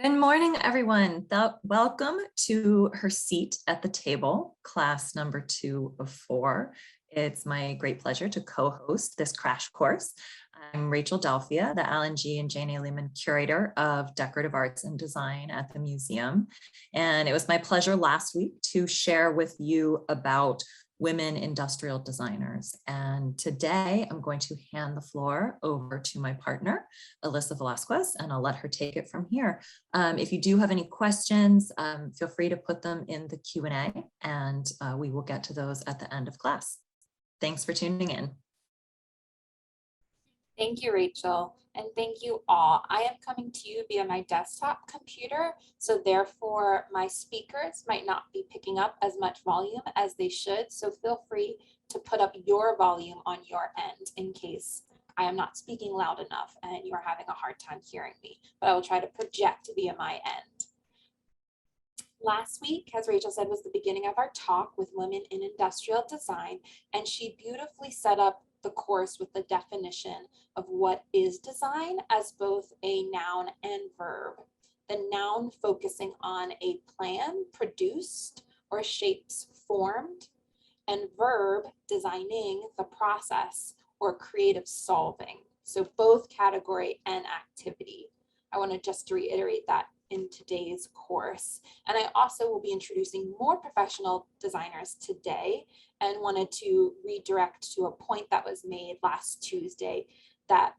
Good morning, everyone. Welcome to Her Seat at the Table, class number 2 of 4. It's my great pleasure to co-host this crash course. I'm Rachel Delphia, the Alan G. and Jane A. Lehman Curator of Decorative Arts and Design at the museum. And it was my pleasure last week to share with you about women industrial designers. And today I'm going to hand the floor over to my partner, Alyssa Velasquez, and I'll let her take it from here. If you do have any questions, feel free to put them in the Q&A and we will get to those at the end of class. Thanks for tuning in. Thank you, Rachel, and thank you all. I am coming to you via my desktop computer, so therefore my speakers might not be picking up as much volume as they should, so feel free to put up your volume on your end in case I am not speaking loud enough and you are having a hard time hearing me, but I will try to project via my end. Last week, as Rachel said, was the beginning of our talk with women in industrial design, and she beautifully set up the course with the definition of what is design as both a noun and verb. The noun focusing on a plan produced or shapes formed, and verb designing the process or creative solving. So both category and activity. I want to just reiterate that in today's course. And I also will be introducing more professional designers today and wanted to redirect to a point that was made last Tuesday, that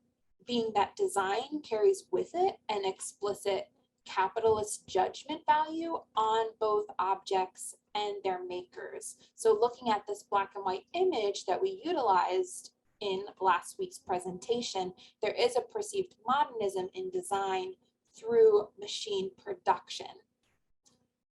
being that design carries with it an explicit capitalist judgment value on both objects and their makers. So looking at this black and white image that we utilized in last week's presentation, there is a perceived modernism in design through machine production.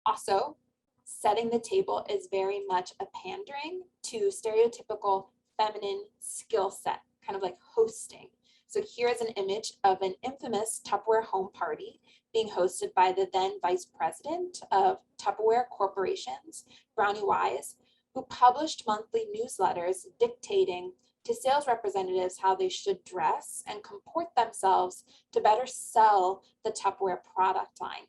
Also, setting the table is very much a pandering to stereotypical feminine skill set, kind of like hosting. So here's an image of an infamous Tupperware home party being hosted by the then vice president of Tupperware Corporations, Brownie Wise, who published monthly newsletters dictating to sales representatives how they should dress and comport themselves to better sell the Tupperware product line.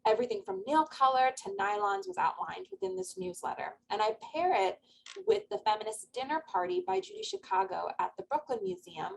Everything from nail color to nylons was outlined within this newsletter. And I pair it with the Feminist Dinner Party by Judy Chicago at the Brooklyn Museum.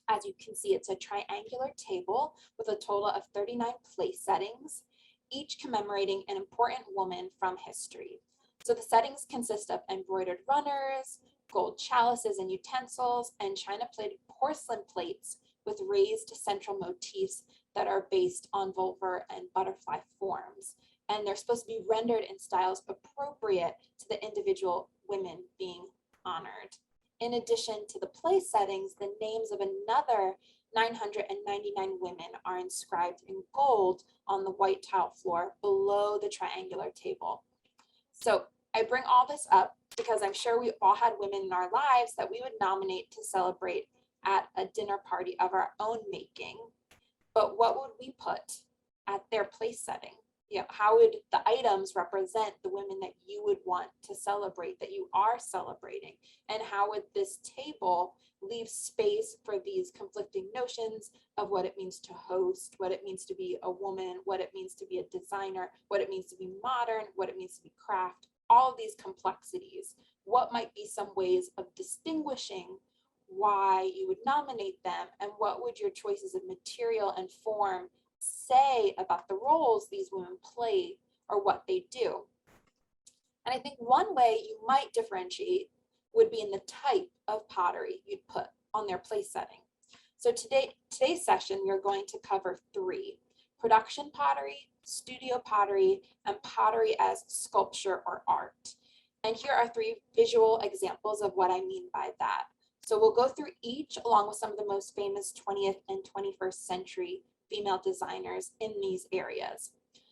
As you can see, it's a triangular table with a total of 39 place settings, each commemorating an important woman from history. So the settings consist of embroidered runners, gold chalices and utensils, and china-plated porcelain plates with raised central motifs that are based on vulvar and butterfly forms. And they're supposed to be rendered in styles appropriate to the individual women being honored. In addition to the place settings, the names of another 999 women are inscribed in gold on the white tile floor below the triangular table. So I bring all this up because I'm sure we all had women in our lives that we would nominate to celebrate at a dinner party of our own making. But what would we put at their place setting? You know, how would the items represent the women that you would want to celebrate, that you are celebrating? And how would this table leave space for these conflicting notions of what it means to host, what it means to be a woman, what it means to be a designer, what it means to be modern, what it means to be craft, all of these complexities? What might be some ways of distinguishing why you would nominate them, and what would your choices of material and form say about the roles these women play or what they do? And I think one way you might differentiate would be in the type of pottery you'd put on their place setting. So today's session, we're going to cover 3: production pottery, studio pottery, and pottery as sculpture or art. And here are 3 visual examples of what I mean by that. So we'll go through each along with some of the most famous 20th and 21st century female designers in these areas.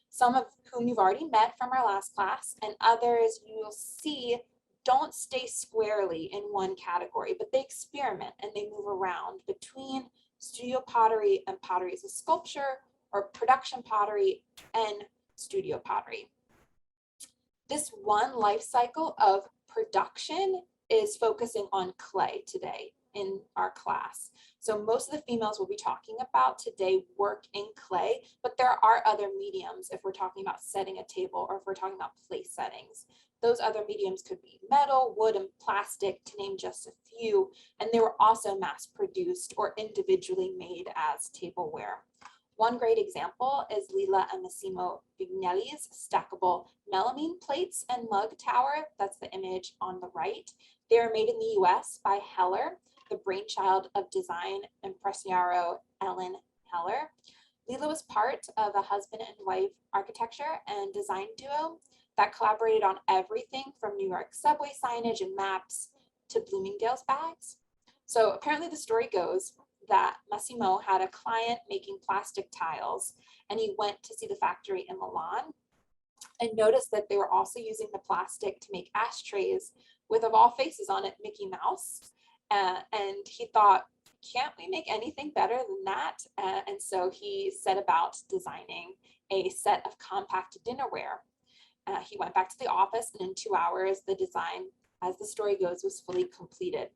Some of whom you've already met from our last class, and others you'll see don't stay squarely in one category, but they experiment and they move around between studio pottery and pottery as a sculpture, or production pottery and studio pottery. This one life cycle of production is focusing on clay today. in our class. So most of the females we'll be talking about today work in clay, but there are other mediums if we're talking about setting a table or if we're talking about place settings. Those other mediums could be metal, wood, and plastic, to name just a few, and they were also mass produced or individually made as tableware. One great example is Lila and Massimo Vignelli's stackable melamine plates and mug tower. That's the image on the right. They are made in the US by Heller, the brainchild of design impresario Ellen Heller. Lila was part of a husband and wife architecture and design duo that collaborated on everything from New York subway signage and maps to Bloomingdale's bags. So apparently the story goes that Massimo had a client making plastic tiles, and he went to see the factory in Milan and noticed that they were also using the plastic to make ashtrays with, of all faces on it, Mickey Mouse. And he thought, can't we make anything better than that? And so he set about designing a set of compact dinnerware. He went back to the office, and in 2 hours, the design, as the story goes, was fully completed.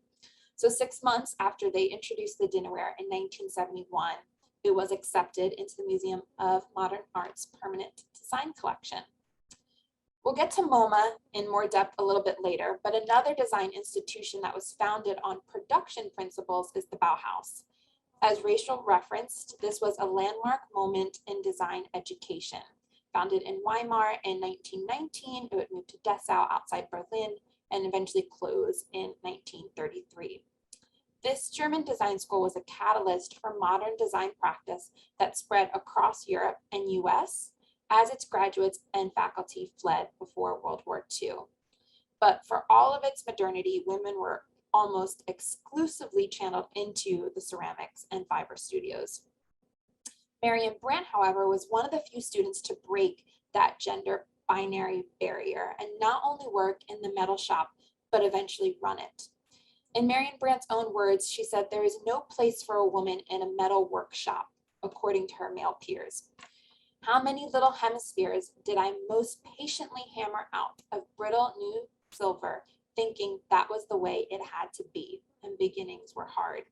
So 6 months after they introduced the dinnerware in 1971, it was accepted into the Museum of Modern Art's permanent design collection. We'll get to MoMA in more depth a little bit later, but another design institution that was founded on production principles is the Bauhaus. As Rachel referenced, this was a landmark moment in design education. Founded in Weimar in 1919, it would move to Dessau outside Berlin and eventually close in 1933. This German design school was a catalyst for modern design practice that spread across Europe and US as its graduates and faculty fled before World War II. But for all of its modernity, women were almost exclusively channeled into the ceramics and fiber studios. Marion Brandt, however, was one of the few students to break that gender binary barrier and not only work in the metal shop, but eventually run it. In Marion Brandt's own words, she said, "There is no place for a woman in a metal workshop," according to her male peers. How many little hemispheres did I most patiently hammer out of brittle new silver, thinking that was the way it had to be, and beginnings were hard.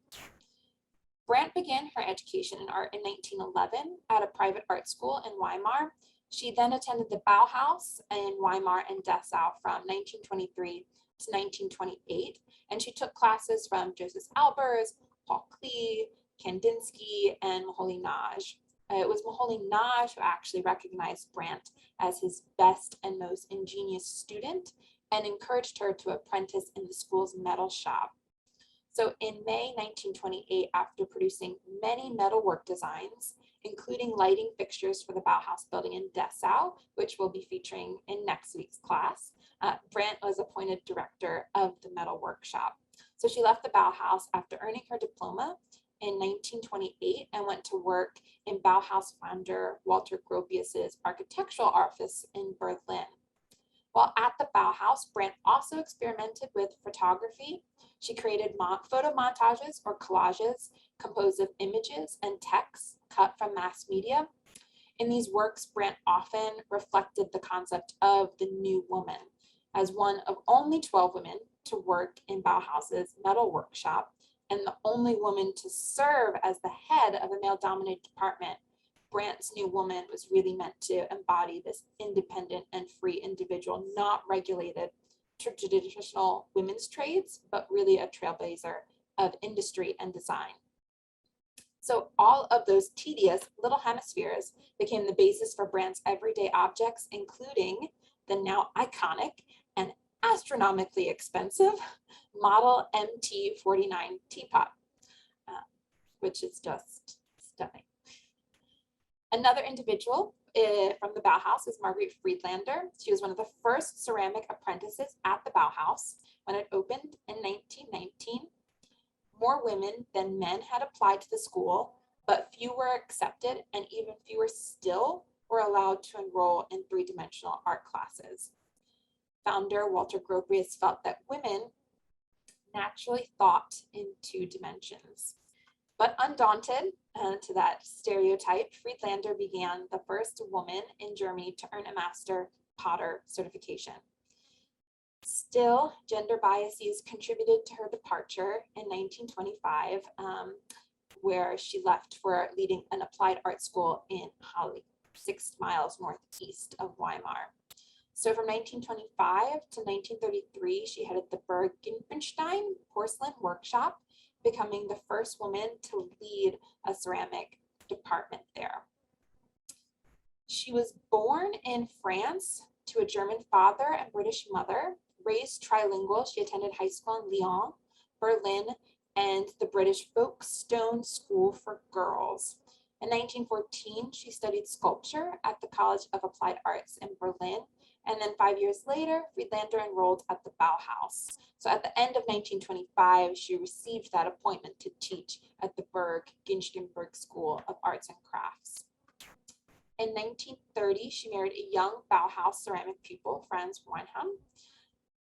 Brandt began her education in art in 1911 at a private art school in Weimar. She then attended the Bauhaus in Weimar and Dessau from 1923 to 1928, and she took classes from Joseph Albers, Paul Klee, Kandinsky, and Moholy-Nagy. It was Moholy-Nagy who actually recognized Brandt as his best and most ingenious student and encouraged her to apprentice in the school's metal shop. So in May 1928, after producing many metalwork designs, including lighting fixtures for the Bauhaus building in Dessau, which we'll be featuring in next week's class, Brandt was appointed director of the metal workshop. So she left the Bauhaus after earning her diploma in 1928 and went to work in Bauhaus founder Walter Gropius's architectural office in Berlin. While at the Bauhaus, Brandt also experimented with photography. She created photo montages or collages composed of images and texts cut from mass media. In these works, Brandt often reflected the concept of the new woman. As one of only 12 women to work in Bauhaus's metal workshop and the only woman to serve as the head of a male-dominated department, Brandt's new woman was really meant to embody this independent and free individual, not regulated to traditional women's trades, but really a trailblazer of industry and design. So all of those tedious little hemispheres became the basis for Brandt's everyday objects, including the now iconic and astronomically expensive model MT49 teapot, which is just stunning. Another individual from the Bauhaus is Marguerite Friedlander. She was one of the first ceramic apprentices at the Bauhaus when it opened in 1919. More women than men had applied to the school, but few were accepted, and even fewer still were allowed to enroll in three-dimensional art classes. Founder Walter Gropius felt that women naturally thought in 2 dimensions. But undaunted to that stereotype, Friedlander began the first woman in Germany to earn a master potter certification. Still, gender biases contributed to her departure in 1925, where she left for leading an applied art school in Halle, 6 miles northeast of Weimar. So from 1925 to 1933, she headed the Bergenstein porcelain workshop, becoming the first woman to lead a ceramic department there. She was born in France to a German father and British mother. Raised trilingual, she attended high school in Lyon, Berlin, and the British Folkestone School for Girls. In 1914, she studied sculpture at the College of Applied Arts in Berlin, and then 5 years later, Friedlander enrolled at the Bauhaus. So at the end of 1925, she received that appointment to teach at the Berg-Ginstenberg School of Arts and Crafts. In 1930, she married a young Bauhaus ceramic pupil, Franz Weinheim.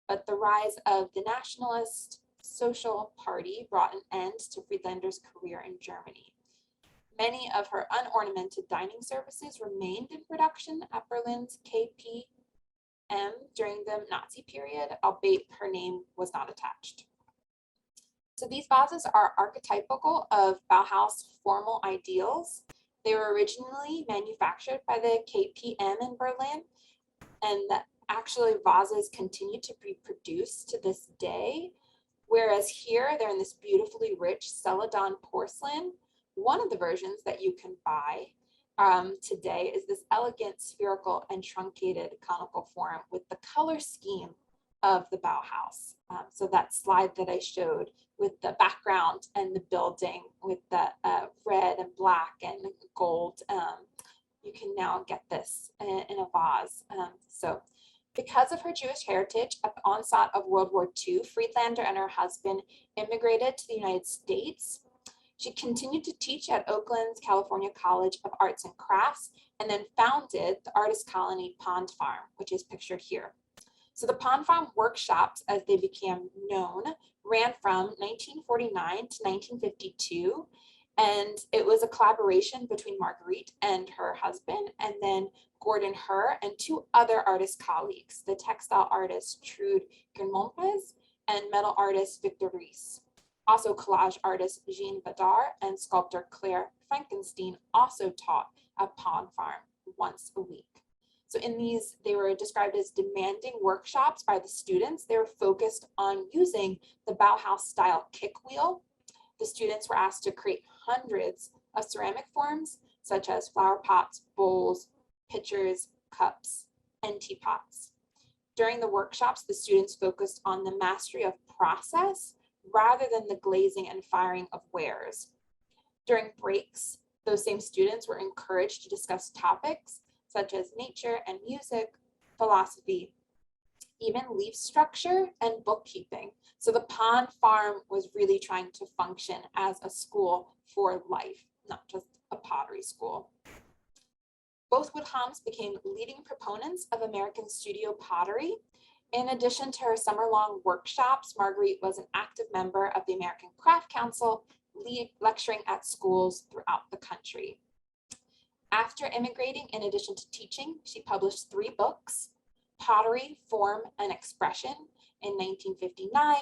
But the rise of the Nationalist Social Party brought an end to Friedlander's career in Germany. Many of her unornamented dining services remained in production at Berlin's KPM during the Nazi period, albeit her name was not attached. So these vases are archetypical of Bauhaus formal ideals. They were originally manufactured by the KPM in Berlin, and actually vases continue to be produced to this day, whereas here they're in this beautifully rich Celadon porcelain. One of the versions that you can buy today is this elegant spherical and truncated conical form with the color scheme of the Bauhaus. So that slide that I showed with the background and the building with the red and black and gold, you can now get this in a vase. Because of her Jewish heritage, at the onset of World War II, Friedlander and her husband immigrated to the United States. She continued to teach at Oakland's California College of Arts and Crafts, and then founded the artist colony Pond Farm, which is pictured here. So the Pond Farm workshops, as they became known, ran from 1949 to 1952, and it was a collaboration between Marguerite and her husband, and then Gordon Herr and 2 other artist colleagues, the textile artist Trude Germonpes and metal artist Victor Ries. Also collage artist Jean Badar and sculptor Claire Frankenstein also taught at Pond Farm once a week. So in these, they were described as demanding workshops by the students. They were focused on using the Bauhaus style kick wheel. The students were asked to create hundreds of ceramic forms, such as flower pots, bowls, pitchers, cups, and teapots. During the workshops, the students focused on the mastery of process rather than the glazing and firing of wares. During breaks, those same students were encouraged to discuss topics such as nature and music, philosophy, even leaf structure and bookkeeping. So the Pond Farm was really trying to function as a school for life, not just a pottery school. Both Woodhams became leading proponents of American studio pottery. In addition to her summer-long workshops, Marguerite was an active member of the American Craft Council, lecturing at schools throughout the country. After immigrating, in addition to teaching, she published 3 books: Pottery, Form, and Expression in 1959,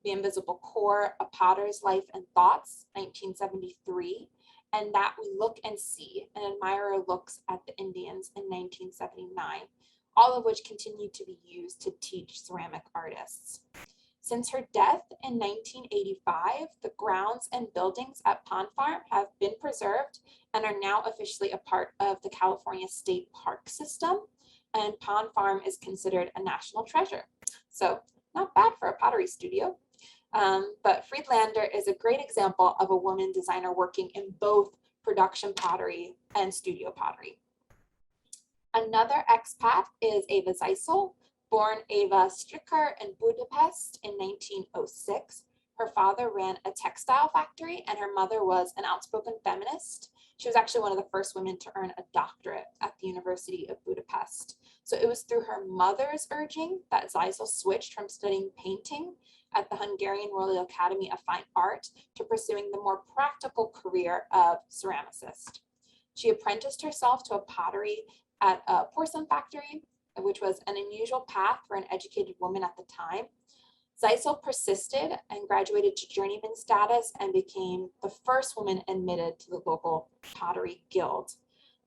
The Invisible Core, A Potter's Life and Thoughts, 1973, and That We Look and See, An Admirer Looks at the Indians in 1979, all of which continue to be used to teach ceramic artists. Since her death in 1985, the grounds and buildings at Pond Farm have been preserved and are now officially a part of the California State Park System, and Pond Farm is considered a national treasure. So not bad for a pottery studio. But Friedlander is a great example of a woman designer working in both production pottery and studio pottery. Another expat is Eva Zeisel, born Eva Stricker in Budapest in 1906. Her father ran a textile factory and her mother was an outspoken feminist. She was actually one of the first women to earn a doctorate at the University of Budapest. So it was through her mother's urging that Zeisel switched from studying painting at the Hungarian Royal Academy of Fine Art to pursuing the more practical career of ceramicist. She apprenticed herself to a pottery at a porcelain factory, which was an unusual path for an educated woman at the time. Zeisel persisted and graduated to journeyman status and became the first woman admitted to the local pottery guild.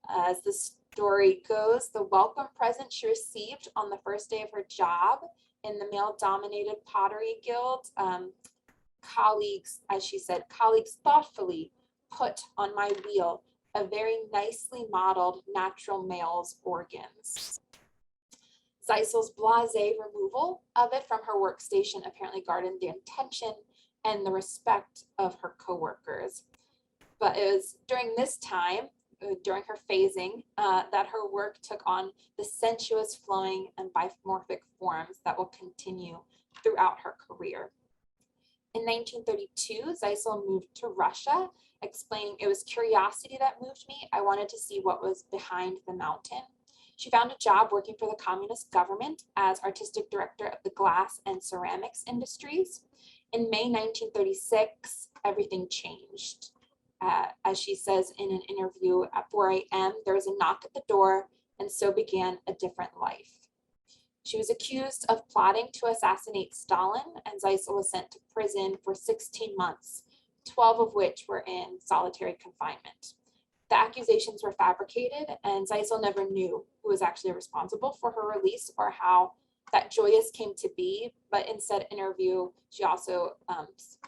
As the story goes, the welcome present she received on the first day of her job in the male-dominated pottery guild, colleagues, as she said, colleagues thoughtfully put on my wheel a very nicely modeled natural male's organs. Zeisel's blasé removal of it from her workstation apparently guarded the attention and the respect of her coworkers. But it was during this time, during her phasing, that her work took on the sensuous, flowing, and bimorphic forms that will continue throughout her career. In 1932, Zeisel moved to Russia, explaining, "It was curiosity that moved me. I wanted to see what was behind the mountain." She found a job working for the communist government as artistic director of the glass and ceramics industries. In May 1936, everything changed. As she says in an interview, at 4 a.m., there was a knock at the door, and so began a different life. She was accused of plotting to assassinate Stalin, and Zeisel was sent to prison for 16 months, 12 of which were in solitary confinement. The accusations were fabricated, and Zeisel never knew who was actually responsible for her release or how that joyous came to be. But in said interview, she also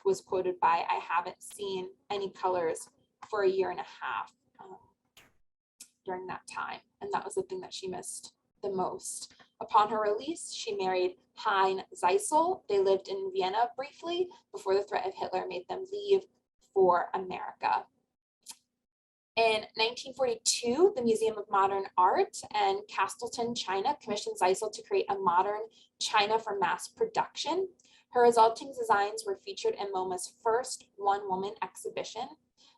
was quoted by, "I haven't seen any colors for a year and a half during that time." And that was the thing that she missed the most. Upon her release, she married Hein Zeisel. They lived in Vienna briefly before the threat of Hitler made them leave for America. In 1942, the Museum of Modern Art and Castleton, China, commissioned Zeisel to create a modern china for mass production. Her resulting designs were featured in MoMA's first one-woman exhibition.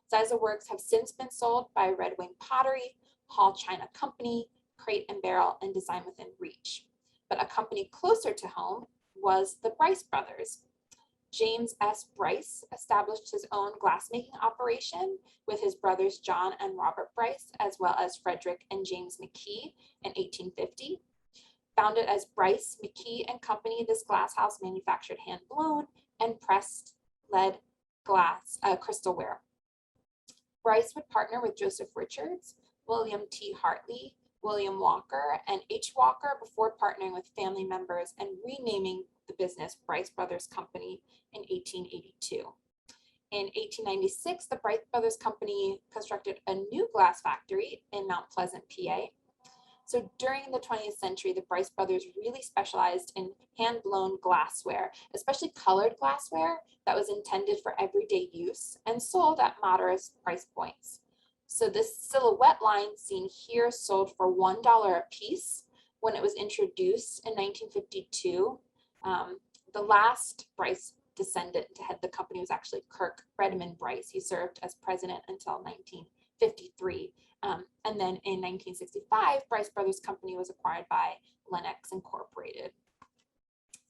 Zeisel works have since been sold by Red Wing Pottery, Hall China Company, Crate and Barrel, and Design Within Reach. But a company closer to home was the Bryce brothers. James S. Bryce established his own glassmaking operation with his brothers John and Robert Bryce, as well as Frederick and James McKee in 1850. Founded as Bryce, McKee and Company, this glasshouse manufactured hand-blown and pressed lead glass crystalware. Bryce would partner with Joseph Richards, William T. Hartley, William Walker, and H. Walker before partnering with family members and renaming the business Bryce Brothers Company in 1882. In 1896, the Bryce Brothers Company constructed a new glass factory in Mount Pleasant, PA. So during the 20th century, the Bryce Brothers really specialized in hand-blown glassware, especially colored glassware that was intended for everyday use and sold at moderate price points. So this silhouette line seen here sold for $1 a piece when it was introduced in 1952. The last Bryce descendant to head the company was actually Kirk Redmond Bryce. He served as president until 1953. And then in 1965, Bryce Brothers Company was acquired by Lennox Incorporated.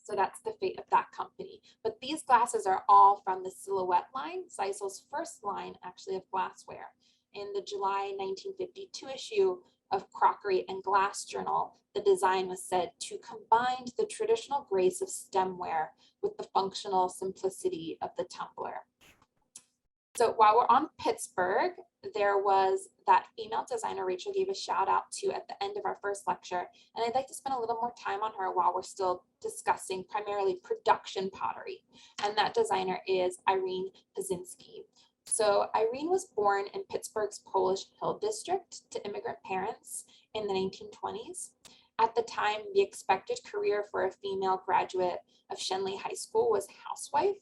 So that's the fate of that company. But these glasses are all from the silhouette line, Zeisel's first line actually of glassware. In the July 1952 issue of Crockery and Glass Journal, the design was said to combine the traditional grace of stemware with the functional simplicity of the tumbler. So while we're on Pittsburgh, there was that female designer Rachel gave a shout out to at the end of our first lecture, and I'd like to spend a little more time on her while we're still discussing primarily production pottery. And that designer is Irene Pazinski. So Irene was born in Pittsburgh's Polish Hill District to immigrant parents in the 1920s. At the time, the expected career for a female graduate of Shenley High School was housewife,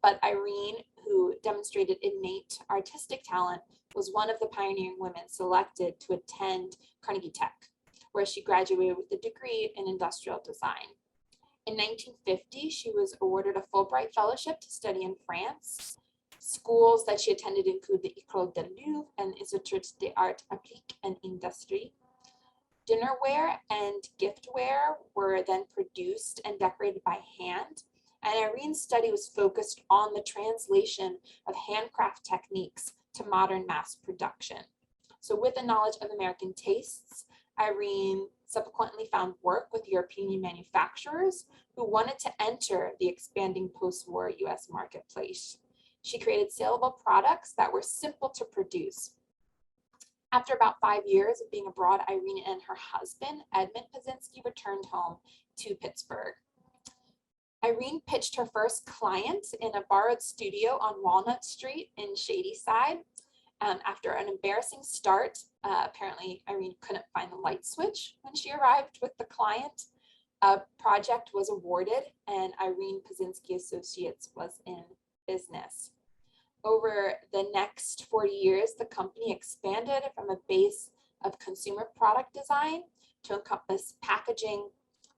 but Irene, who demonstrated innate artistic talent, was one of the pioneering women selected to attend Carnegie Tech, where she graduated with a degree in industrial design. In 1950, she was awarded a Fulbright Fellowship to study in France. Schools that she attended include the École de Louvre and Institut des Arts Appliqués and Industrie. Dinnerware and giftware were then produced and decorated by hand, and Irene's study was focused on the translation of handcraft techniques to modern mass production. So with the knowledge of American tastes, Irene subsequently found work with European manufacturers who wanted to enter the expanding post-war US marketplace. She created saleable products that were simple to produce. After about 5 years of being abroad, Irene and her husband, Edmund Pazinski, returned home to Pittsburgh. Irene pitched her first client in a borrowed studio on Walnut Street in Shadyside. After an embarrassing start, apparently Irene couldn't find the light switch when she arrived with the client. A project was awarded and Irene Pazinski Associates was in business. Over the next 40 years, the company expanded from a base of consumer product design to encompass packaging,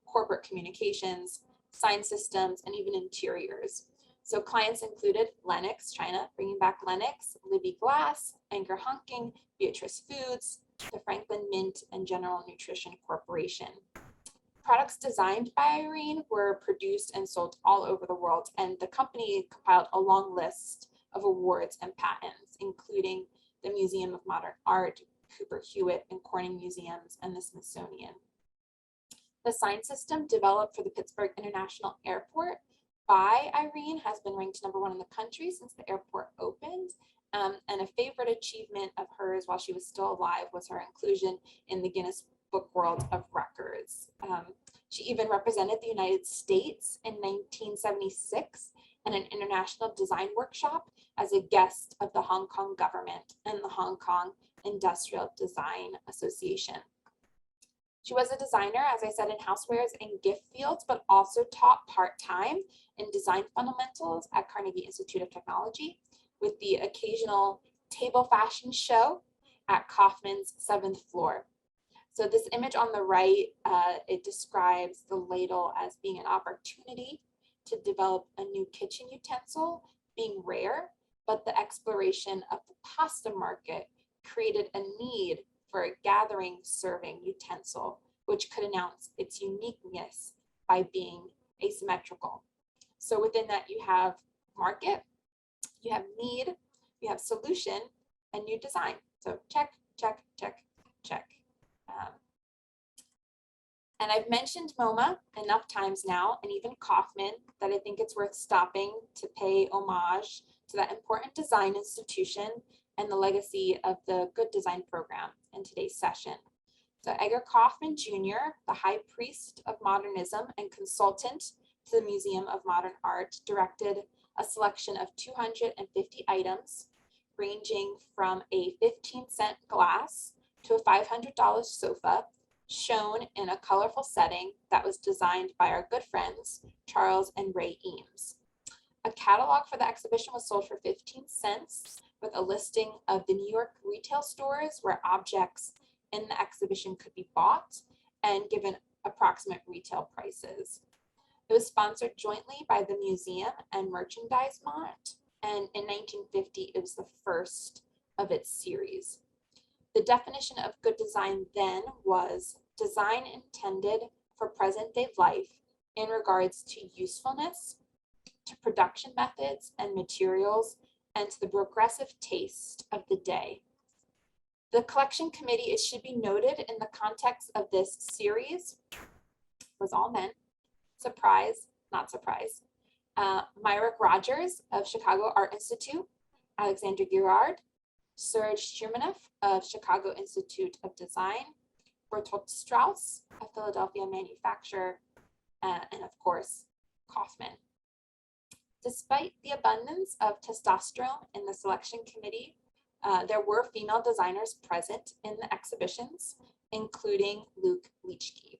corporate communications, sign systems, and even interiors. So clients included Lenox China, bringing back Lenox, Libby Glass, Anchor Hunking, Beatrice Foods, the Franklin Mint, and General Nutrition Corporation. Products designed by Irene were produced and sold all over the world, and the company compiled a long list of awards and patents, including the Museum of Modern Art, Cooper Hewitt and Corning Museums, and the Smithsonian. The sign system developed for the Pittsburgh International Airport by Irene has been ranked #1 in the country since the airport opened. And a favorite achievement of hers while she was still alive was her inclusion in the Guinness Book World of Records. She even represented the United States in 1976 in an international design workshop as a guest of the Hong Kong government and the Hong Kong Industrial Design Association. She was a designer, as I said, in housewares and gift fields, but also taught part-time in design fundamentals at Carnegie Institute of Technology, with the occasional table fashion show at Kaufman's 7th floor. So this image on the right, it describes the ladle as being an opportunity to develop a new kitchen utensil, being rare, but the exploration of the pasta market created a need for a gathering serving utensil, which could announce its uniqueness by being asymmetrical. So within that, you have market, you have need, you have solution, and new design. So check, check, check, check. And I've mentioned MoMA enough times now, and even Kaufman, that I think it's worth stopping to pay homage to that important design institution and the legacy of the Good Design program in today's session. So Edgar Kaufman Jr., the high priest of modernism and consultant to the Museum of Modern Art, directed a selection of 250 items, ranging from a 15-cent glass to a $500 sofa, shown in a colorful setting that was designed by our good friends, Charles and Ray Eames. A catalog for the exhibition was sold for 15 cents, with a listing of the New York retail stores where objects in the exhibition could be bought and given approximate retail prices. It was sponsored jointly by the museum and Merchandise Mart, and in 1950, it was the first of its series. The definition of good design then was design intended for present-day life in regards to usefulness, to production methods and materials, and to the progressive taste of the day. The collection committee, it should be noted in the context of this series, was all men. Surprise, not surprise. Myrick Rogers of Chicago Art Institute, Alexander Girard, Serge Shermanoff of Chicago Institute of Design, Bertolt Strauss, a Philadelphia manufacturer, and of course, Kaufman. Despite the abundance of testosterone in the selection committee, there were female designers present in the exhibitions, including Luke Leachke.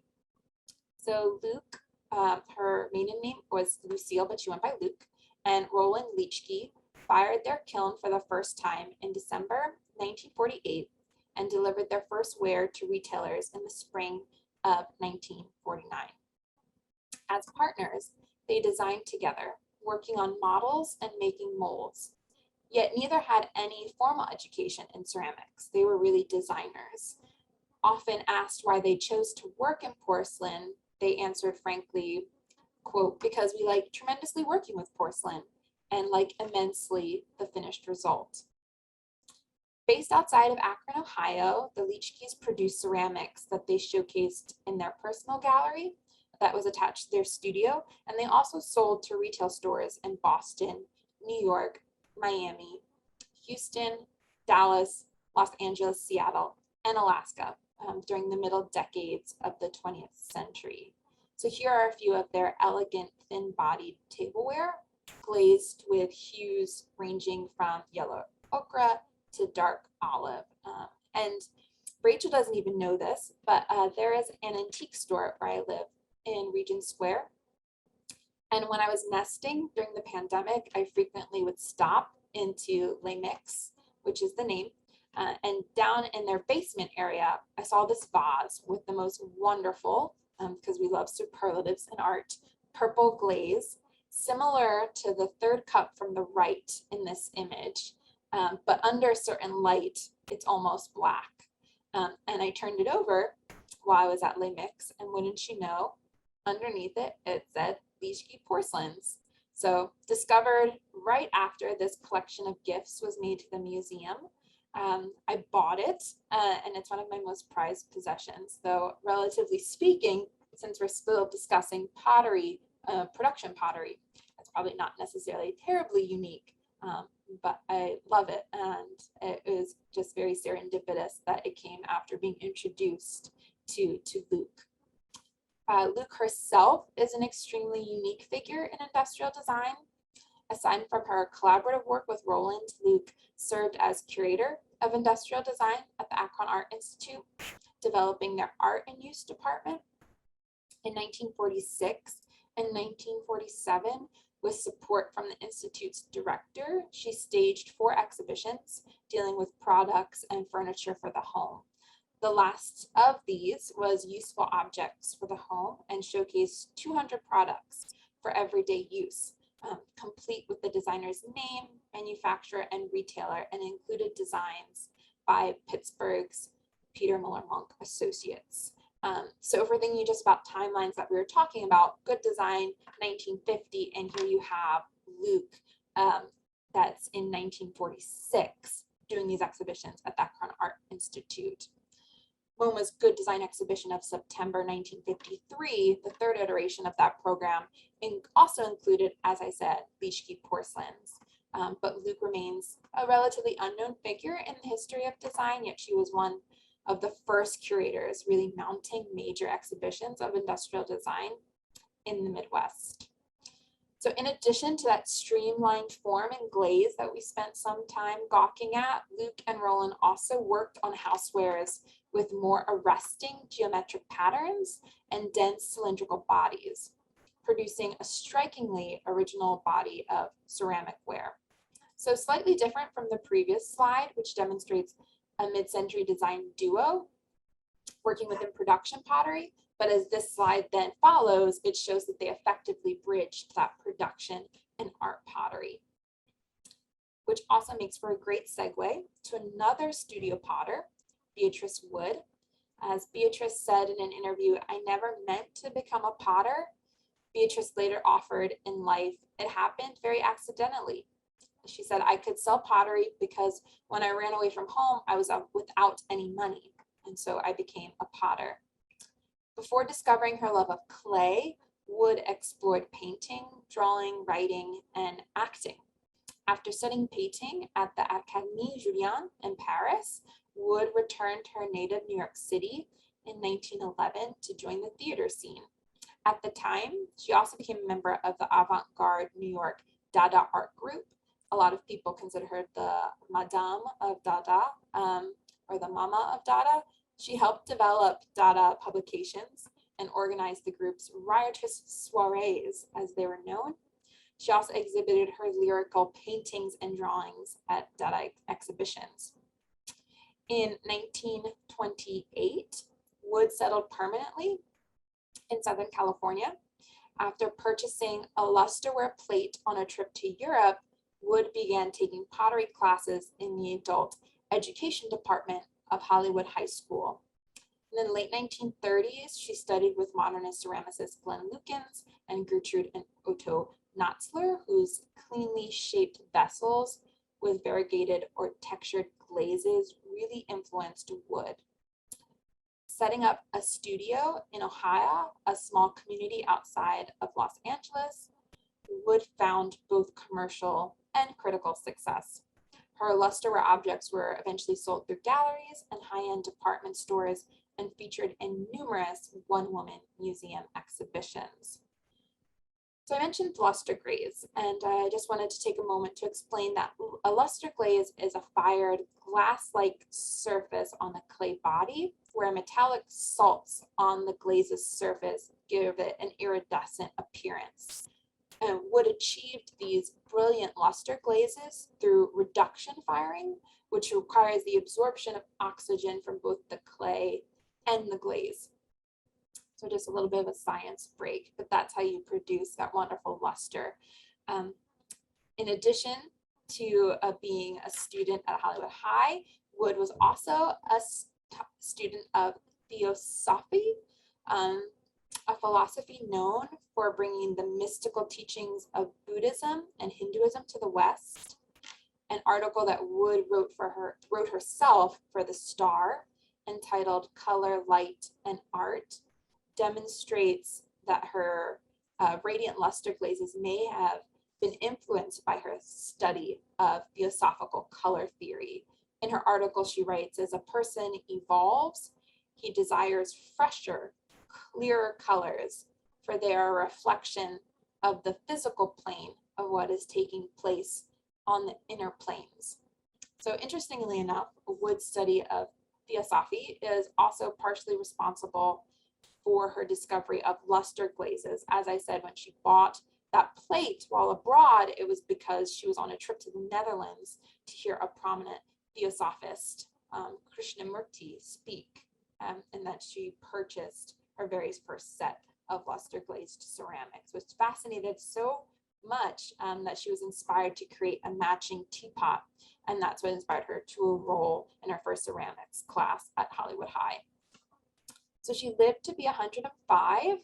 So Luke, her maiden name was Lucille, but she went by Luke, and Roland Leachke fired their kiln for the first time in December 1948 and delivered their first ware to retailers in the spring of 1949. As partners, they designed together, working on models and making molds. Yet neither had any formal education in ceramics. They were really designers. Often asked why they chose to work in porcelain, they answered frankly, quote, because we like tremendously working with porcelain and like immensely the finished result. Based outside of Akron, Ohio, the Leachkeys produced ceramics that they showcased in their personal gallery that was attached to their studio, and they also sold to retail stores in Boston, New York, Miami, Houston, Dallas, Los Angeles, Seattle, and Alaska during the middle decades of the 20th century. So here are a few of their elegant, thin-bodied tableware, glazed with hues ranging from yellow ochre to dark olive. And Rachel doesn't even know this, but there is an antique store where I live in Regent Square. And when I was nesting during the pandemic, I frequently would stop into Les Mix, which is the name. And down in their basement area, I saw this vase with the most wonderful, because we love superlatives in art, purple glaze, similar to the third cup from the right in this image. But under certain light, it's almost black. And I turned it over while I was at Les Mix, and wouldn't you know, underneath it, it said Leachkey porcelains. So discovered right after this collection of gifts was made to the museum. I bought it, and it's one of my most prized possessions, though relatively speaking, since we're still discussing pottery, production pottery, it's probably not necessarily terribly unique. But I love it, and it was just very serendipitous that it came after being introduced to Luke. Luke herself is an extremely unique figure in industrial design. Aside from her collaborative work with Roland, Luke served as curator of industrial design at the Akron Art Institute, developing their art and use department. In 1946 and 1947, with support from the Institute's director, she staged 4 exhibitions dealing with products and furniture for the home. The last of these was Useful Objects for the Home and showcased 200 products for everyday use, complete with the designer's name, manufacturer, and retailer, and included designs by Pittsburgh's Peter Miller Monk Associates. So if we're thinking just about timelines that we were talking about, Good Design, 1950, and here you have Luke, that's in 1946, doing these exhibitions at the Akron Art Institute. MoMA's Good Design exhibition of September 1953, the third iteration of that program, also included, as I said, Leachkey porcelains. But Luke remains a relatively unknown figure in the history of design, yet she was one of the first curators really mounting major exhibitions of industrial design in the Midwest. So in addition to that streamlined form and glaze that we spent some time gawking at, Luke and Roland also worked on housewares with more arresting geometric patterns and dense cylindrical bodies, producing a strikingly original body of ceramic ware. So slightly different from the previous slide, which demonstrates a mid-century design duo working within production pottery, but as this slide then follows, it shows that they effectively bridged that production and art pottery, which also makes for a great segue to another studio potter, Beatrice Wood. As Beatrice said in an interview, "I never meant to become a potter." Beatrice later offered in life, "It happened very accidentally." She said, "I could sell pottery because when I ran away from home, I was without any money. And so I became a potter." Before discovering her love of clay, Wood explored painting, drawing, writing, and acting. After studying painting at the Académie Julian in Paris, Wood returned to her native New York City in 1911 to join the theater scene. At the time, she also became a member of the avant-garde New York Dada art group. A lot of people consider her the Madame of Dada, or the Mama of Dada. She helped develop Dada publications and organized the group's riotous soirees, as they were known. She also exhibited her lyrical paintings and drawings at Dada exhibitions. In 1928, Wood settled permanently in Southern California. After purchasing a lusterware plate on a trip to Europe, Wood began taking pottery classes in the adult education department of Hollywood High School. In the late 1930s, she studied with modernist ceramicists Glenn Lukens and Gertrude and Otto Natzler, whose cleanly shaped vessels with variegated or textured glazes really influenced wood. Setting up a studio in Ohio, a small community outside of Los Angeles, Wood found both commercial and critical success. Her lusterware objects were eventually sold through galleries and high-end department stores and featured in numerous one-woman museum exhibitions. So I mentioned luster glaze, and I just wanted to take a moment to explain that a luster glaze is a fired glass-like surface on the clay body where metallic salts on the glaze's surface give it an iridescent appearance. And Wood achieved these brilliant luster glazes through reduction firing, which requires the absorption of oxygen from both the clay and the glaze. So just a little bit of a science break, but that's how you produce that wonderful luster. In addition to being a student at Hollywood High, Wood was also a student of theosophy, a philosophy known for bringing the mystical teachings of Buddhism and Hinduism to the West. An article that Wood wrote herself for The Star, entitled "Color, Light, and Art," demonstrates that her radiant luster glazes may have been influenced by her study of theosophical color theory. In her article, she writes, "As a person evolves, he desires fresher, clearer colors, for they are a reflection of the physical plane of what is taking place on the inner planes." So interestingly enough, Wood's study of theosophy is also partially responsible for her discovery of luster glazes. As I said, when she bought that plate while abroad, it was because she was on a trip to the Netherlands to hear a prominent theosophist, Krishnamurti, speak, and that she purchased her very first set of luster glazed ceramics, which fascinated so much that she was inspired to create a matching teapot, and that's what inspired her to enroll in her first ceramics class at Hollywood High. So she lived to be 105,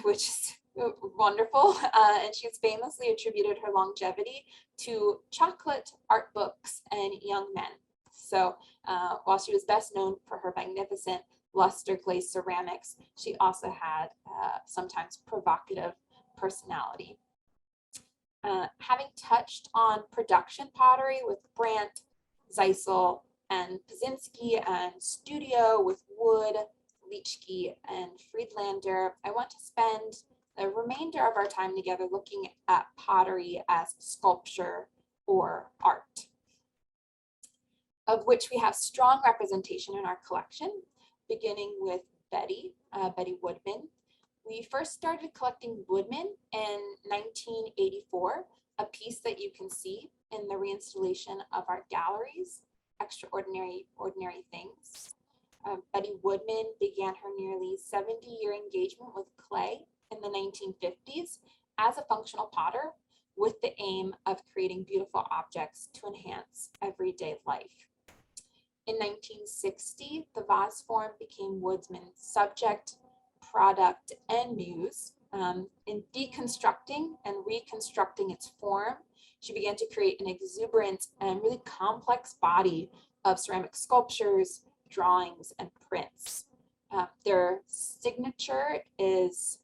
which is wonderful, and she's famously attributed her longevity to chocolate, art books, and young men. So while she was best known for her magnificent luster glazed ceramics, she also had sometimes provocative personality. Having touched on production pottery with Brandt, Zeisel, and Pazinski, and studio with Wood, Leachke, and Friedlander, I want to spend the remainder of our time together looking at pottery as sculpture or art, of which we have strong representation in our collection, beginning with Betty Woodman. We first started collecting Woodman in 1984, a piece that you can see in the reinstallation of our galleries, Extraordinary Ordinary Things. Betty Woodman began her nearly 70-year engagement with clay in the 1950s as a functional potter with the aim of creating beautiful objects to enhance everyday life. In 1960, the vase form became Woodman's subject, product, and muse. In deconstructing and reconstructing its form, she began to create an exuberant and really complex body of ceramic sculptures, drawings, and prints. Their signature is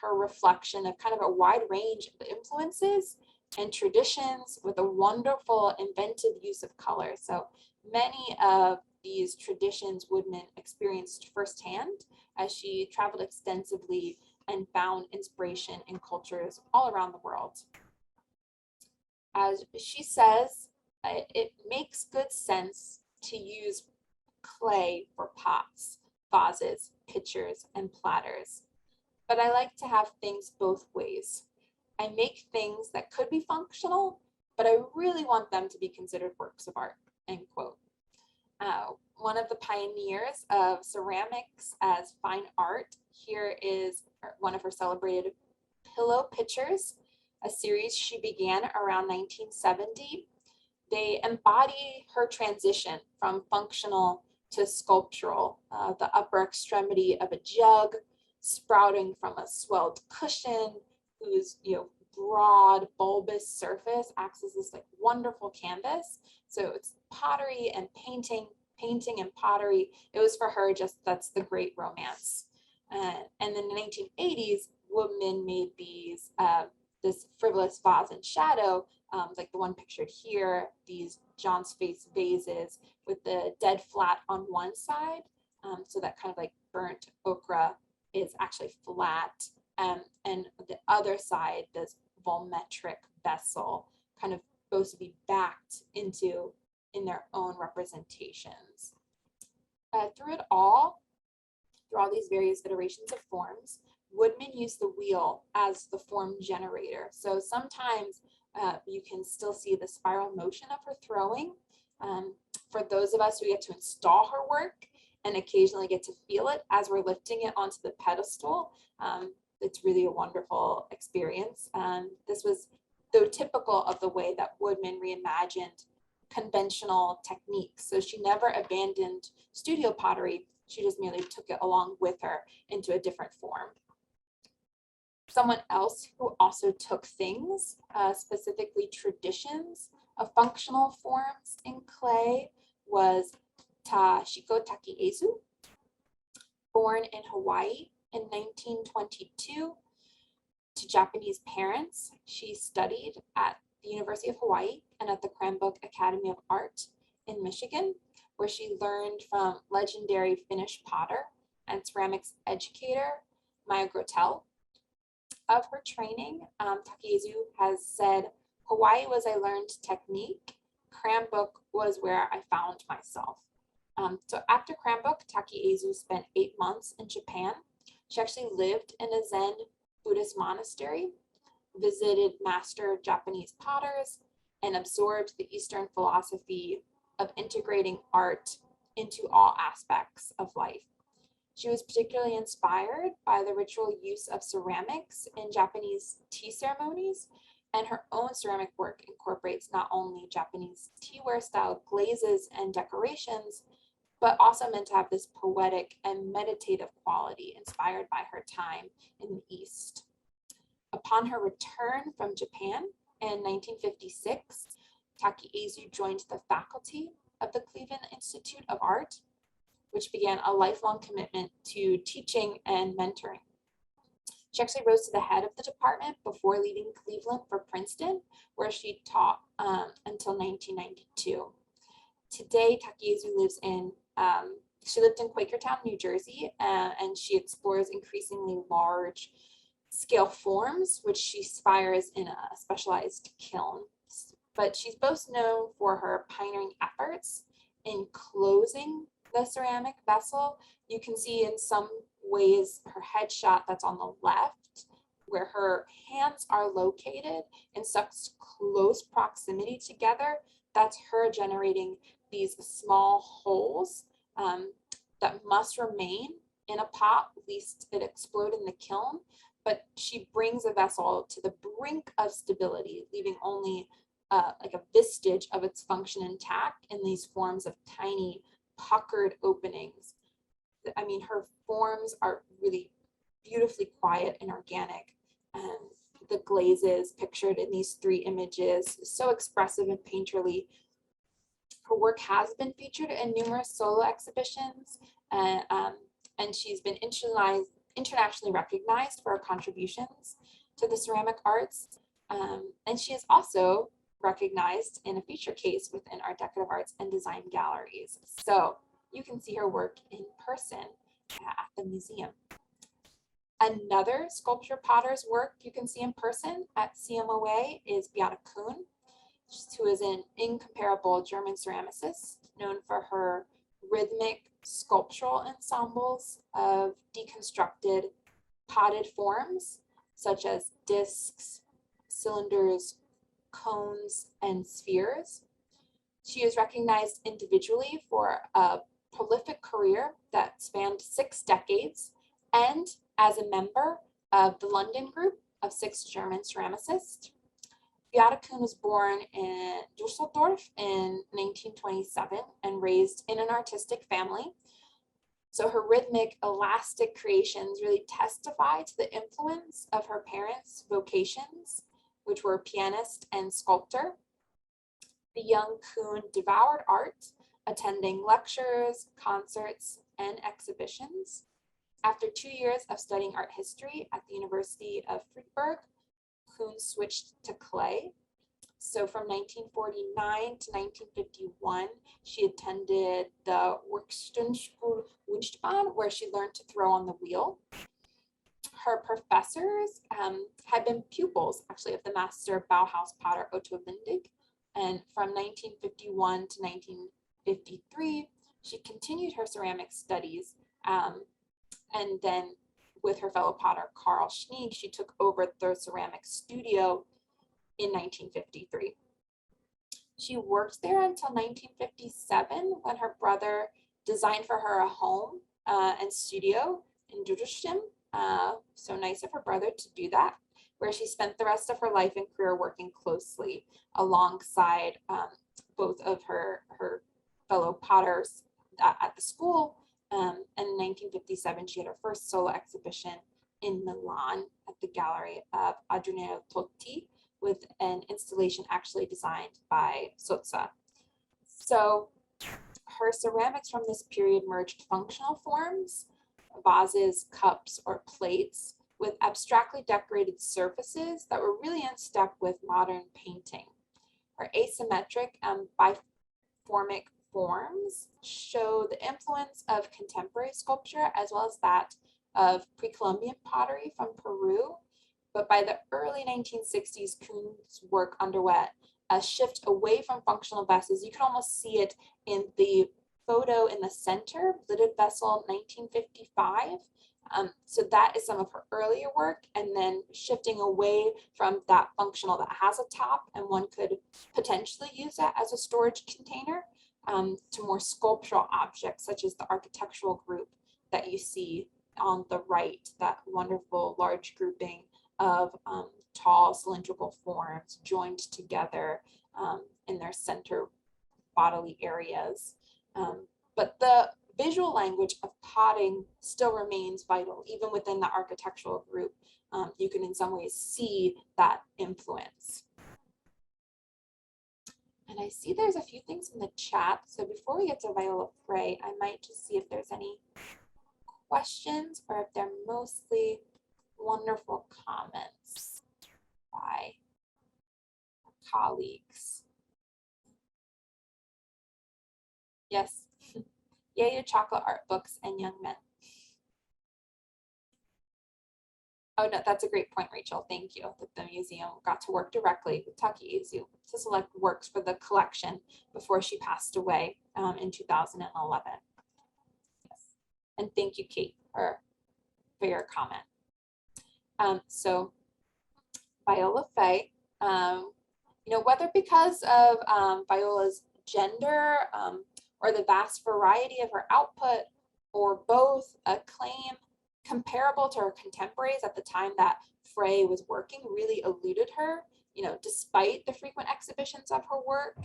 her reflection of kind of a wide range of influences and traditions with a wonderful inventive use of color. So many of these traditions Woodman experienced firsthand as she traveled extensively and found inspiration in cultures all around the world. As she says, it makes good sense to use clay for pots, vases, pitchers, and platters. But I like to have things both ways. I make things that could be functional, but I really want them to be considered works of art, end quote. One of the pioneers of ceramics as fine art, here is one of her celebrated pillow pitchers, a series she began around 1970. They embody her transition from functional to sculptural, the upper extremity of a jug sprouting from a swelled cushion whose broad bulbous surface acts as this like wonderful canvas. So it's pottery and painting and pottery. It was for her just, that's the great romance. And then in the 1980s, women made these, this frivolous vase in shadow, like the one pictured here, these John's face vases with the dead flat on one side. So that kind of like burnt ochre is actually flat. And the other side, this volumetric vessel, kind of supposed to be backed into in their own representations. Through all these various iterations of forms, woodmen use the wheel as the form generator. So sometimes you can still see the spiral motion of her throwing. For those of us who get to install her work and occasionally get to feel it as we're lifting it onto the pedestal, it's really a wonderful experience. This was though typical of the way that woodmen reimagined conventional techniques. So she never abandoned studio pottery. She just merely took it along with her into a different form. Someone else who also took things, specifically traditions of functional forms in clay, was Tashiko Takiezu. Born in Hawaii in 1922 to Japanese parents, she studied at the University of Hawaii and at the Cranbrook Academy of Art in Michigan, where she learned from legendary Finnish potter and ceramics educator Maya Grotel. Of her training, Takiezu has said, "Hawaii was I learned technique. Cranbrook was where I found myself." So after Cranbrook, Takiezu spent 8 months in Japan. She actually lived in a Zen Buddhist monastery, visited master Japanese potters, and absorbed the Eastern philosophy of integrating art into all aspects of life. She was particularly inspired by the ritual use of ceramics in Japanese tea ceremonies, and her own ceramic work incorporates not only Japanese teaware style glazes and decorations, but also meant to have this poetic and meditative quality inspired by her time in the East. Upon her return from Japan in 1956, Takiezu joined the faculty of the Cleveland Institute of Art, which began a lifelong commitment to teaching and mentoring. She actually rose to the head of the department before leaving Cleveland for Princeton, where she taught until 1992. Today, Takiezu lives in, she lived in Quakertown, New Jersey, and she explores increasingly large scale forms, which she spires in a specialized kiln. But she's both known for her pioneering efforts in closing the ceramic vessel. You can see in some ways her headshot that's on the left, where her hands are located in such close proximity together. That's her generating these small holes that must remain in a pot, lest it explode in the kiln. But she brings a vessel to the brink of stability, leaving only like a vestige of its function intact in these forms of tiny puckered openings. I mean, her forms are really beautifully quiet and organic. And the glazes pictured in these 3 images, so expressive and painterly. Her work has been featured in numerous solo exhibitions, and she's been internationally recognized for her contributions to the ceramic arts. And she is also recognized in a feature case within Art Decorative Arts and Design galleries. So you can see her work in person at the museum. Another sculpture potter's work you can see in person at CMOA is Beate Kuhn, who is an incomparable German ceramicist known for her rhythmic sculptural ensembles of deconstructed potted forms, such as discs, cylinders, cones, and spheres. She is recognized individually for a prolific career that spanned 6 decades, and as a member of the London group of 6 German ceramicists. Beate Kuhn was born in Dusseldorf in 1927 and raised in an artistic family. So her rhythmic, elastic creations really testify to the influence of her parents' vocations, which were pianist and sculptor. The young Kuhn devoured art, attending lectures, concerts, and exhibitions. After 2 years of studying art history at the University of Freiburg, Kuhn switched to clay. So from 1949 to 1951, she attended the Werkstattschule Wunschbahn, where she learned to throw on the wheel. Her professors had been pupils, actually, of the master Bauhaus potter Otto Lindig. And from 1951 to 1953, she continued her ceramic studies. And then with her fellow potter, Carl Schneeg, she took over the ceramic studio in 1953. She worked there until 1957 when her brother designed for her a home and studio in Dudesheim. So nice of her brother to do that, where she spent the rest of her life and career working closely alongside both of her fellow potters at the school. And in 1957, she had her first solo exhibition in Milan at the gallery of Adriano Totti, with an installation actually designed by Sozza. So her ceramics from this period merged functional forms, vases, cups, or plates, with abstractly decorated surfaces that were really in step with modern painting. Her asymmetric and biformic forms show the influence of contemporary sculpture as well as that of pre-Columbian pottery from Peru. But by the early 1960s, Kuhn's work underwent a shift away from functional vessels. You can almost see it in the photo in the center, Lidded Vessel 1955. So that is some of her earlier work, and then shifting away from that functional that has a top and one could potentially use that as a storage container, to more sculptural objects such as the architectural group that you see on the right, that wonderful large grouping of tall cylindrical forms joined together in their center bodily areas. But the visual language of potting still remains vital, even within the architectural group. You can in some ways see that influence. And I see there's a few things in the chat. So before we get to Viola Frey, I might just see if there's any questions or if they're mostly wonderful comments by colleagues. Yes. Yay to chocolate art books and young men. Oh no, that's a great point, Rachel. Thank you. That the museum got to work directly with Takeizu to select works for the collection before she passed away in 2011. Yes. And thank you, Kate, for your comment. So Viola Frey, whether because of Viola's gender or the vast variety of her output, or both, a claim comparable to her contemporaries at the time that Frey was working really eluded her, despite the frequent exhibitions of her work.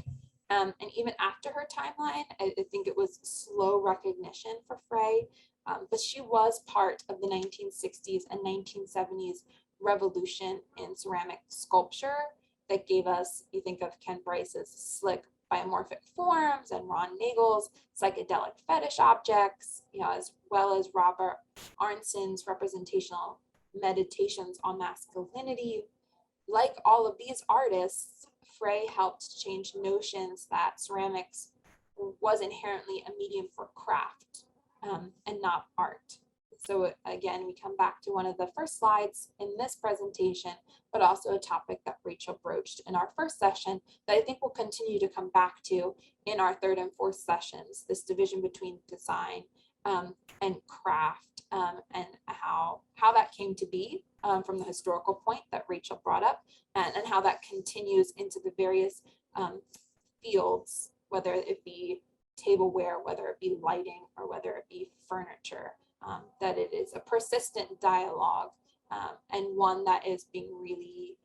And even after her timeline, I think it was slow recognition for Frey, but she was part of the 1960s and 1970s revolution in ceramic sculpture that gave us, you think of Ken Bryce's slick biomorphic forms and Ron Nagel's psychedelic fetish objects, as well as Robert Arnson's representational meditations on masculinity. Like all of these artists, Frey helped change notions that ceramics was inherently a medium for craft and not art. So again, we come back to one of the first slides in this presentation, but also a topic that Rachel broached in our first session that I think we'll continue to come back to in our third and fourth sessions, this division between design and craft, and how that came to be from the historical point that Rachel brought up, and how that continues into the various fields, whether it be tableware, whether it be lighting, or whether it be furniture. That it is a persistent dialogue and one that is being really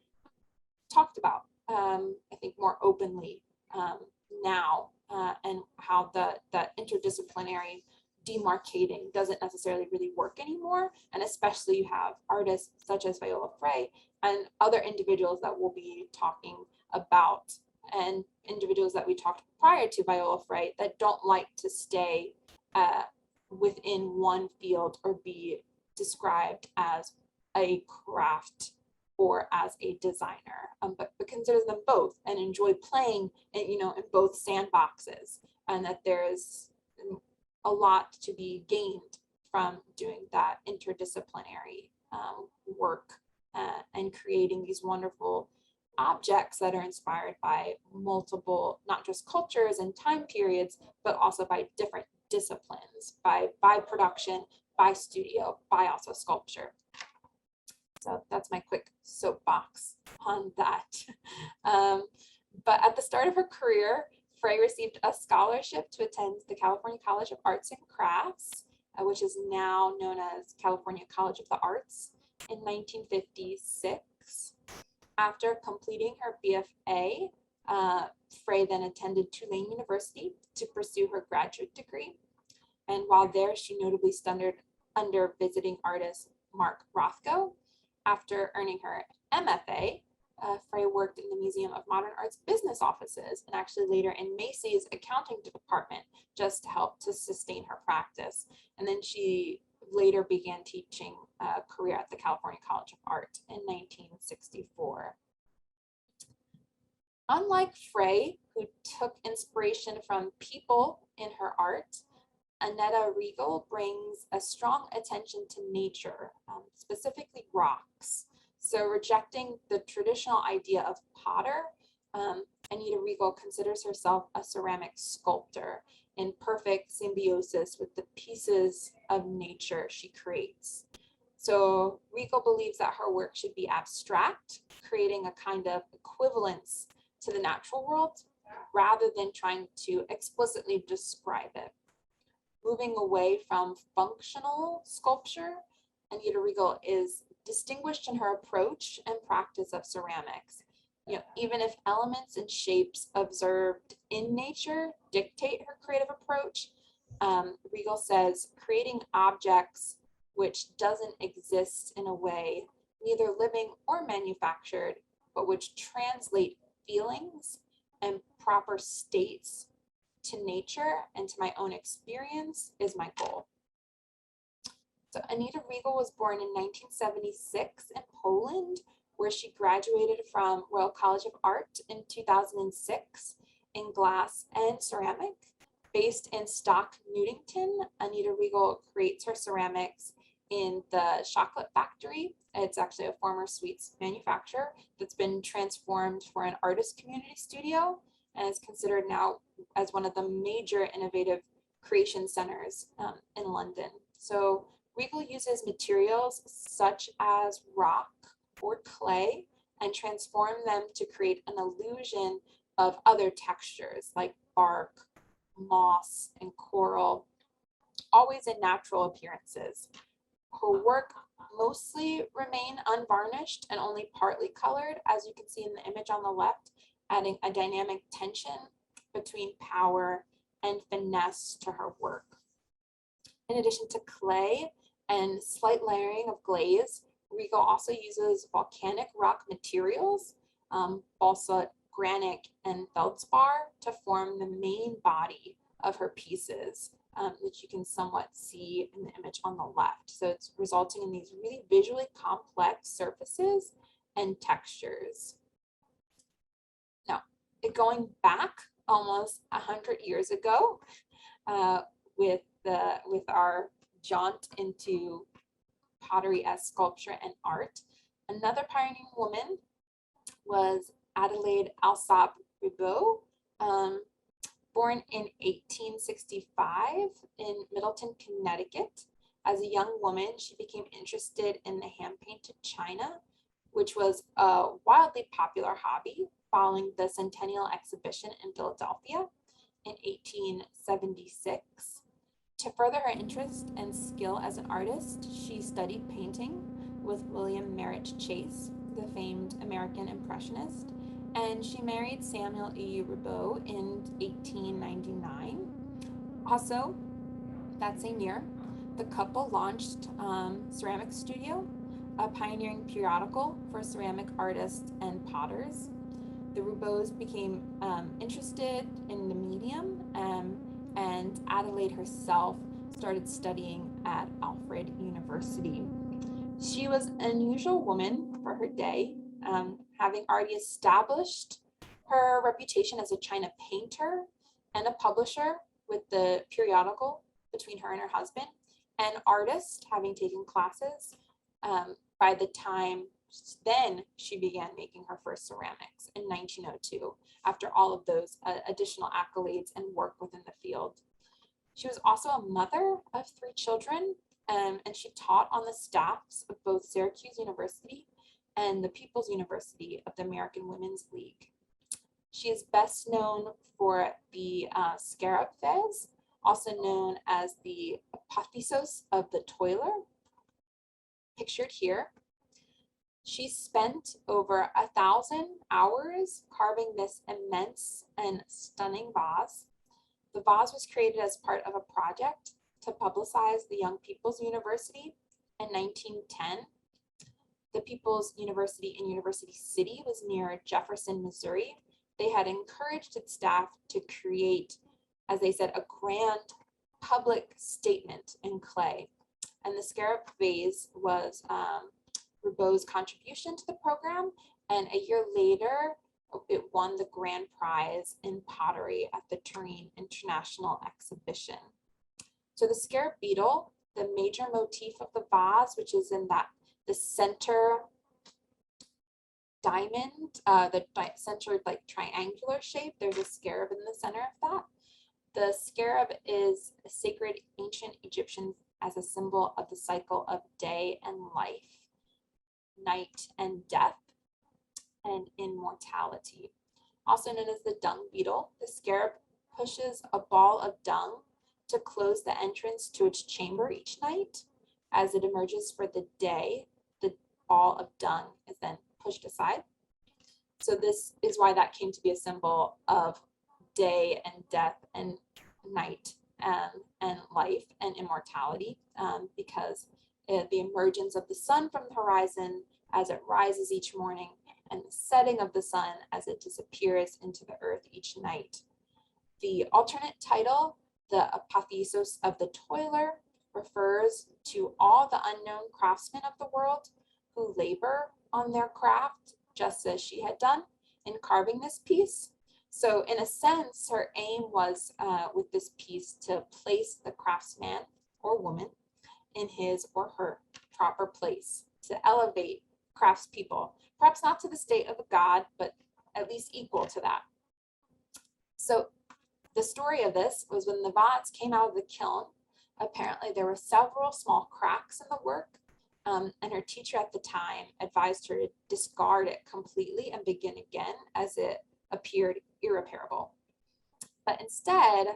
talked about, I think, more openly now, and how the interdisciplinary demarcating doesn't necessarily really work anymore. And especially you have artists such as Viola Frey and other individuals that we'll be talking about and individuals that we talked prior to Viola Frey that don't like to stay within one field or be described as a craft or as a designer, but considers them both and enjoy playing in both sandboxes, and that there's a lot to be gained from doing that interdisciplinary work and creating these wonderful objects that are inspired by multiple, not just cultures and time periods, but also by different disciplines, by production, by studio, by also sculpture. So that's my quick soapbox on that. But at the start of her career, Frey received a scholarship to attend the California College of Arts and Crafts, which is now known as California College of the Arts, in 1956. After completing her BFA, Frey then attended Tulane University to pursue her graduate degree. And while there, she notably studied under visiting artist Mark Rothko. After earning her MFA, Frey worked in the Museum of Modern Art's business offices and actually later in Macy's accounting department, just to help to sustain her practice. And then she later began teaching a career at the California College of Art in 1964. Unlike Frey, who took inspiration from people in her art, Annetta Regal brings a strong attention to nature, specifically rocks. So rejecting the traditional idea of potter, Anita Regal considers herself a ceramic sculptor in perfect symbiosis with the pieces of nature she creates. So Regal believes that her work should be abstract, creating a kind of equivalence to the natural world, rather than trying to explicitly describe it. Moving away from functional sculpture, Anita Regal is distinguished in her approach and practice of ceramics. Even if elements and shapes observed in nature dictate her creative approach, Regal says creating objects which doesn't exist in a way, neither living or manufactured, but which translate feelings and proper states to nature and to my own experience is my goal. So Anita Regal was born in 1976 in Poland, where she graduated from Royal College of Art in 2006 in glass and ceramic. Based in Stock Newington, Anita Regal creates her ceramics in the Chocolate Factory. It's actually a former sweets manufacturer that's been transformed for an artist community studio and is considered now as one of the major innovative creation centers in London. So Regal uses materials such as rock or clay and transform them to create an illusion of other textures like bark, moss, and coral, always in natural appearances. Her work mostly remain unvarnished and only partly colored, as you can see in the image on the left, adding a dynamic tension between power and finesse to her work. In addition to clay and slight layering of glaze, Regal also uses volcanic rock materials, balsa, granite, and feldspar to form the main body of her pieces, which you can somewhat see in the image on the left. So it's resulting in these really visually complex surfaces and textures. Now, going back almost 100 years ago, with our jaunt into pottery as sculpture and art, another pioneering woman was Adelaide Alsop Ribot, born in 1865 in Middleton, Connecticut. As a young woman, she became interested in the hand-painted china, which was a wildly popular hobby following the Centennial Exhibition in Philadelphia in 1876. To further her interest and skill as an artist, she studied painting with William Merritt Chase, the famed American Impressionist, and she married Samuel E. Ribot in 1899. Also, that same year, the couple launched Ceramic Studio, a pioneering periodical for ceramic artists and potters. The Roubaud's became interested in the medium, and Adelaide herself started studying at Alfred University. She was an unusual woman for her day, having already established her reputation as a China painter and a publisher with the periodical between her and her husband, and artist, having taken classes. By the time then she began making her first ceramics in 1902, after all of those additional accolades and work within the field. She was also a mother of 3 children, and she taught on the staffs of both Syracuse University and the People's University of the American Women's League. She is best known for the scarab vase, also known as the apotheosis of the toiler, pictured here. She spent over 1,000 hours carving this immense and stunning vase. The vase was created as part of a project to publicize the Young People's University in 1910. The People's University in University City was near Jefferson, Missouri. They had encouraged its staff to create, as they said, a grand public statement in clay. And the scarab vase was Roubaud's contribution to the program, and a year later, it won the grand prize in pottery at the Turin International Exhibition. So the scarab beetle, the major motif of the vase, which is in the center diamond, the center like triangular shape, there's a scarab in the center of that. The scarab is a sacred ancient Egyptian as a symbol of the cycle of day and life, night and death, and immortality. Also known as the dung beetle, the scarab pushes a ball of dung to close the entrance to its chamber each night. As it emerges for the day, the ball of dung is then pushed aside. So this is why that came to be a symbol of day and death and night and life and immortality, because the emergence of the sun from the horizon as it rises each morning, and the setting of the sun as it disappears into the earth each night. The alternate title, the apotheosis of the toiler, refers to all the unknown craftsmen of the world who labor on their craft, just as she had done in carving this piece. So in a sense, her aim was with this piece to place the craftsman or woman in his or her proper place, to elevate craftspeople, perhaps not to the state of a god, but at least equal to that. So the story of this was when the vase came out of the kiln, apparently there were several small cracks in the work, and her teacher at the time advised her to discard it completely and begin again, as it appeared irreparable. But instead,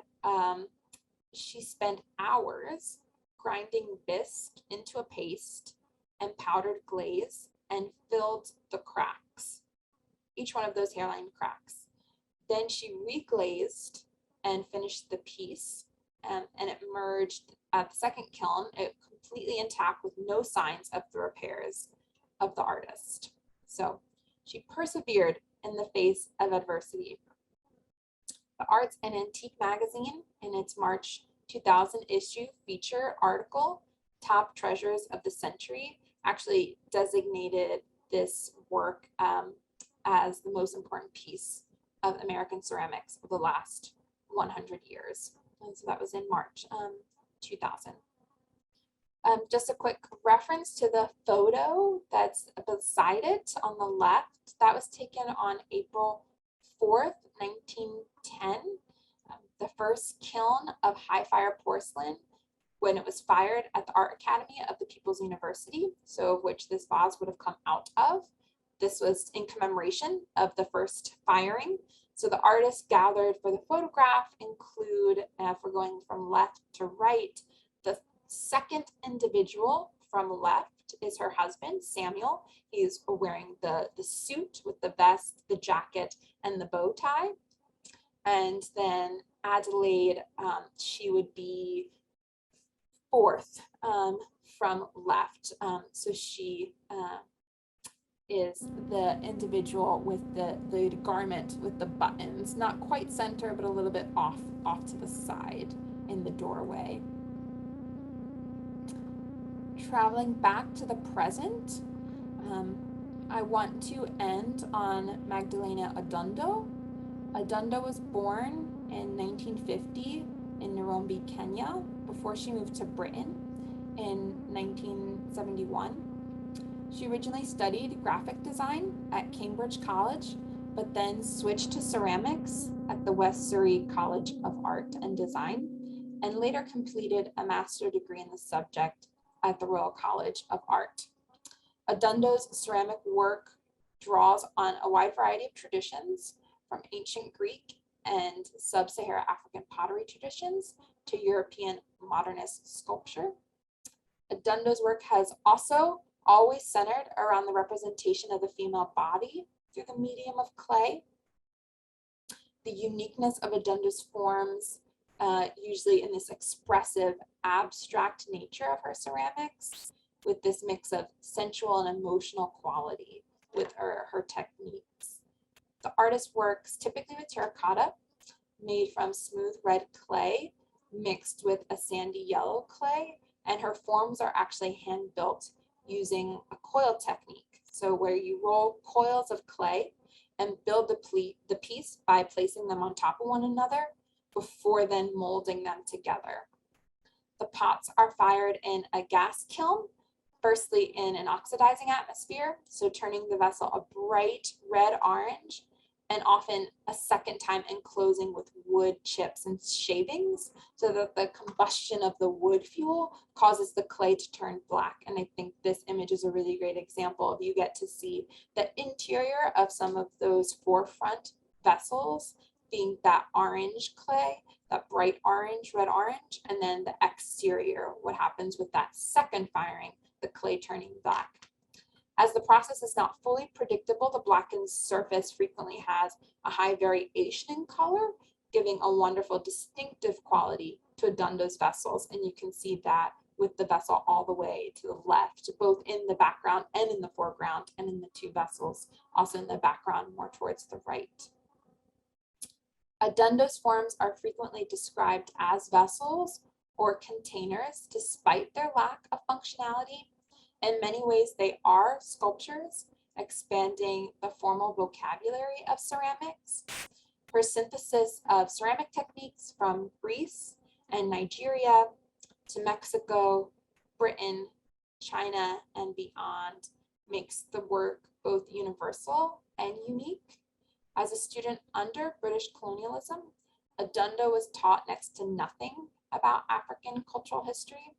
she spent hours grinding bisque into a paste and powdered glaze and filled the cracks, each one of those hairline cracks. Then she reglazed and finished the piece, and it emerged at the second kiln, it completely intact with no signs of the repairs of the artist. So she persevered in the face of adversity. The Arts and Antique magazine, in its March 2000 issue feature article, Top Treasures of the Century, actually designated this work as the most important piece of American ceramics of the last 100 years. And so that was in March 2000. Just a quick reference to the photo that's beside it on the left. That was taken on April 4th, 1910. The first kiln of high fire porcelain when it was fired at the Art Academy of the People's University, so of which this vase would have come out of. This was in commemoration of the first firing. So the artists gathered for the photograph include, if we're going from left to right, the second individual from left is her husband, Samuel. He's wearing the suit with the vest, the jacket, and the bow tie. And then Adelaide, she would be fourth from left. So she is the individual with the garment with the buttons, not quite center, but a little bit off to the side in the doorway. Traveling back to the present, I want to end on Magdalena Adundo. Adundo was born in 1950 in Nairobi, Kenya, before she moved to Britain in 1971. She originally studied graphic design at Cambridge College, but then switched to ceramics at the West Surrey College of Art and Design, and later completed a master's degree in the subject at the Royal College of Art. Adundo's ceramic work draws on a wide variety of traditions, from ancient Greek and sub-Saharan African pottery traditions to European modernist sculpture. Adundo's work has also always centered around the representation of the female body through the medium of clay. The uniqueness of Adundo's forms, usually in this expressive, abstract nature of her ceramics, with this mix of sensual and emotional quality with her techniques. The artist works typically with terracotta, made from smooth red clay mixed with a sandy yellow clay, and her forms are actually hand built using a coil technique. So where you roll coils of clay and build the piece by placing them on top of one another before then molding them together. The pots are fired in a gas kiln, firstly in an oxidizing atmosphere, so turning the vessel a bright red orange, and often a second time enclosing with wood chips and shavings, so that the combustion of the wood fuel causes the clay to turn black. And I think this image is a really great example of, you get to see the interior of some of those forefront vessels being that orange clay, that bright orange, red orange, and then the exterior, what happens with that second firing, the clay turning black. As the process is not fully predictable, the blackened surface frequently has a high variation in color, giving a wonderful distinctive quality to Adundo's vessels. And you can see that with the vessel all the way to the left, both in the background and in the foreground, and in the two vessels, also in the background more towards the right. Adundo's forms are frequently described as vessels or containers, despite their lack of functionality. In many ways, they are sculptures, expanding the formal vocabulary of ceramics. Her synthesis of ceramic techniques from Greece and Nigeria to Mexico, Britain, China, and beyond makes the work both universal and unique. As a student under British colonialism, Adundo was taught next to nothing about African cultural history.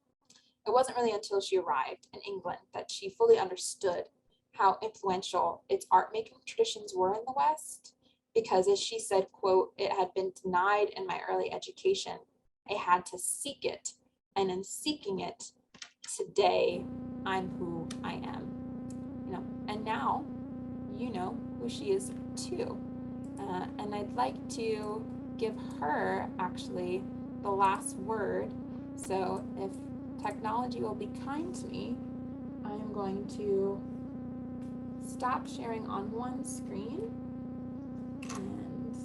It wasn't really until she arrived in England that she fully understood how influential its art making traditions were in the West, because as she said, quote, "It had been denied in my early education. I had to seek it. And in seeking it, today I'm who I am." And now you know who she is too. And I'd like to give her actually the last word. So if technology will be kind to me, I am going to stop sharing on one screen. And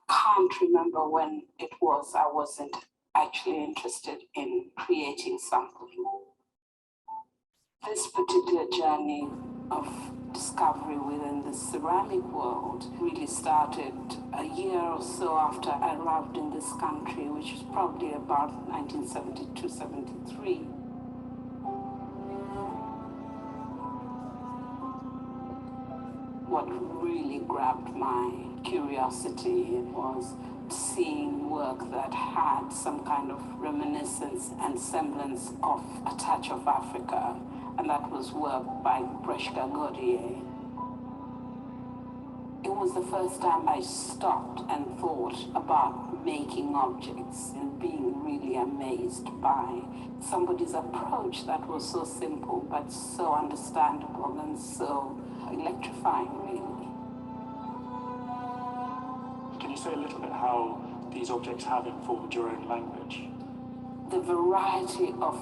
I can't remember when it was I wasn't actually interested in creating something. This particular journey of discovery within the ceramic world really started a year or so after I arrived in this country, which was probably about 1972-73. What really grabbed my curiosity was seeing work that had some kind of reminiscence and semblance of a touch of Africa, and that was work by Breshka Godier. It was the first time I stopped and thought about making objects and being really amazed by somebody's approach that was so simple but so understandable and so electrifying, really. Can you say a little bit how these objects have informed your own language? the variety of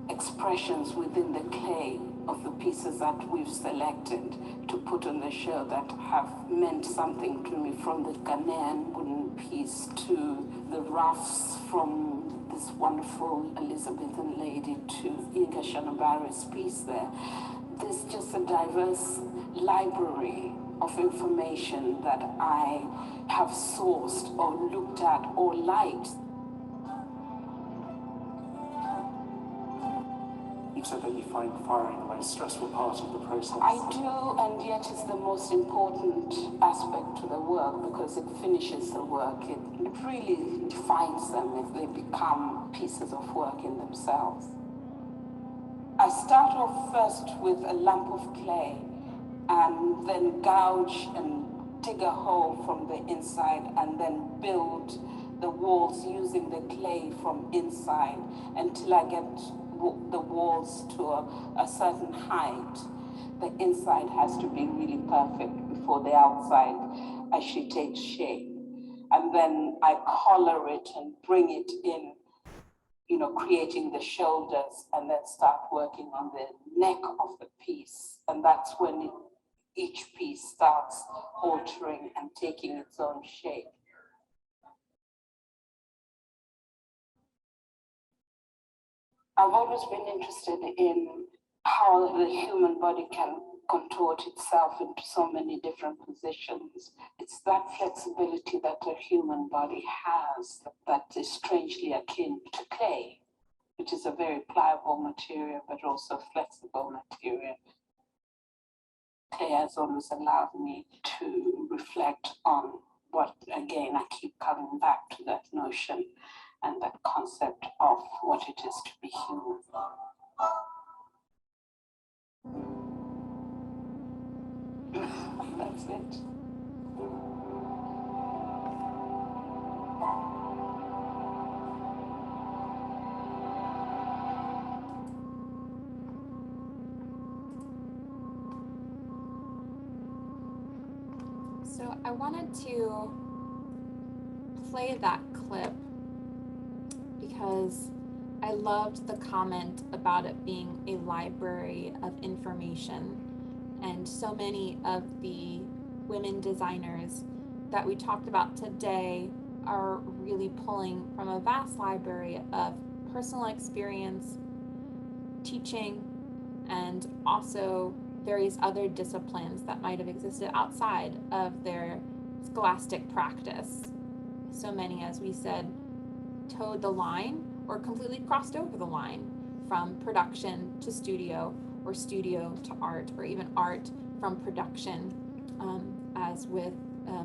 expressions within the clay of the pieces that we've selected to put on the show that have meant something to me, from the Ghanaian wooden piece to the ruffs from this wonderful Elizabethan lady to Inga Shanabare's piece there. There's just a diverse library of information that I have sourced or looked at or liked. You said that you find firing the most stressful part of the process. I do, and yet it's the most important aspect to the work because it finishes the work. It really defines them if they become pieces of work in themselves. I start off first with a lump of clay and then gouge and dig a hole from the inside and then build the walls using the clay from inside until I get the walls to a certain height. The inside has to be really perfect before the outside actually takes shape. And then I color it and bring it in, you know, creating the shoulders, and then start working on the neck of the piece. And that's when each piece starts altering and taking its own shape. I've always been interested in how the human body can contort itself into so many different positions. It's that flexibility that the human body has that is strangely akin to clay, which is a very pliable material, but also flexible material. Clay has always allowed me to reflect on what, again, I keep coming back to that notion and that concept of what it is to be human. That's it. So I wanted to play that clip because I loved the comment about it being a library of information. And so many of the women designers that we talked about today are really pulling from a vast library of personal experience, teaching, and also various other disciplines that might have existed outside of their scholastic practice. So many, as we said, towed the line or completely crossed over the line from production to studio, or studio to art, or even art from production, as with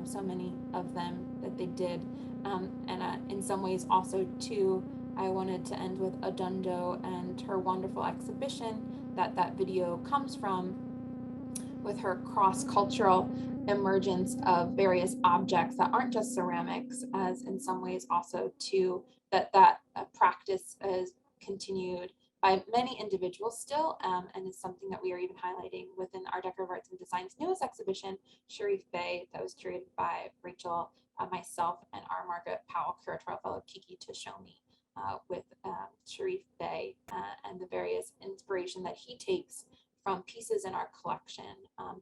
so many of them that they did. And in some ways also too, I wanted to end with Adundo and her wonderful exhibition that video comes from, with her cross-cultural emergence of various objects that aren't just ceramics, as in some ways also too, that practice is continued by many individuals still, and is something that we are even highlighting within our Decorative Arts and Design's newest exhibition, Sharif Bey, that was curated by Rachel, myself, and our Margaret Powell Curatorial Fellow Kiki Toshomi, with Sharif Bey and the various inspiration that he takes from pieces in our collection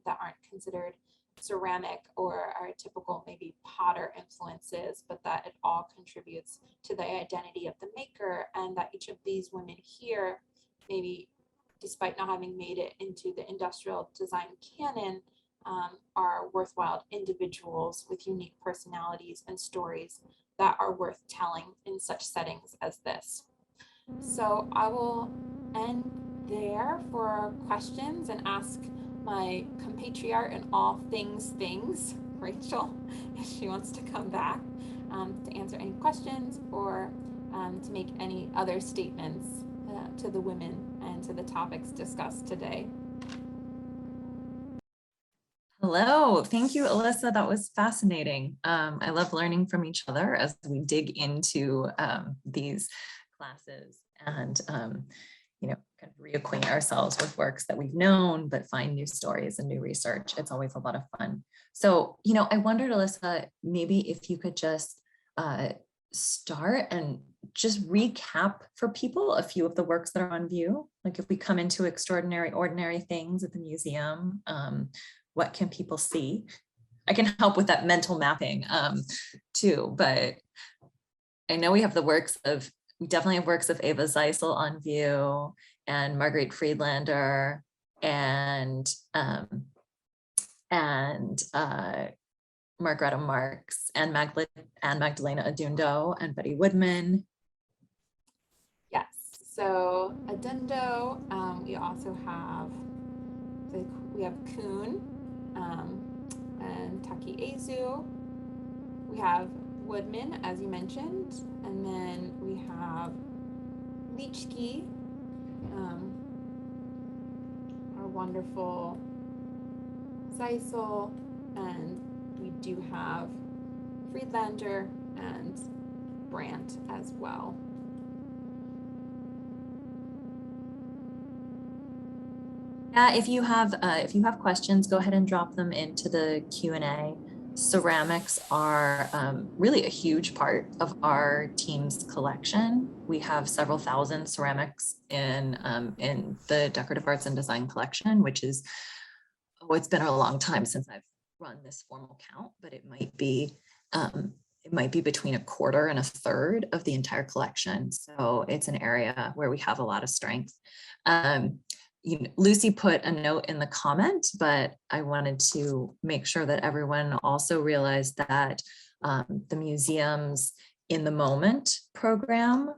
that aren't considered ceramic or our typical maybe potter influences, but that it all contributes to the identity of the maker, and that each of these women here, maybe despite not having made it into the industrial design canon, are worthwhile individuals with unique personalities and stories that are worth telling in such settings as this. So I will end there for questions and ask my compatriot in all things, Rachel, if she wants to come back to answer any questions or to make any other statements to the women and to the topics discussed today. Hello, thank you, Alyssa. That was fascinating. I love learning from each other as we dig into these classes and kind of reacquaint ourselves with works that we've known, but find new stories and new research. It's always a lot of fun. So, I wondered, Alyssa, maybe if you could just start and just recap for people a few of the works that are on view. Like if we come into extraordinary, ordinary things at the museum, what can people see? I can help with that mental mapping too, but I know we have we definitely have works of Eva Zeisel on view, and Marguerite Friedlander, and Margareta Marx, and Magdalena Adundo, and Betty Woodman. Yes, so Adundo, we also have, we have Kuhn and Taki Ezu. We have Woodman, as you mentioned, and then we have Lichki, our wonderful Zeisel, and we do have Friedlander and Brandt as well. Yeah, if you have questions, go ahead and drop them into the Q&A. Ceramics are really a huge part of our team's collection. We have several thousand ceramics in the Decorative Arts and Design collection, which is, it's been a long time since I've run this formal count, but it might be between a quarter and a third of the entire collection. So it's an area where we have a lot of strength. Lucy put a note in the comment, but I wanted to make sure that everyone also realized that the museum's In the Moment program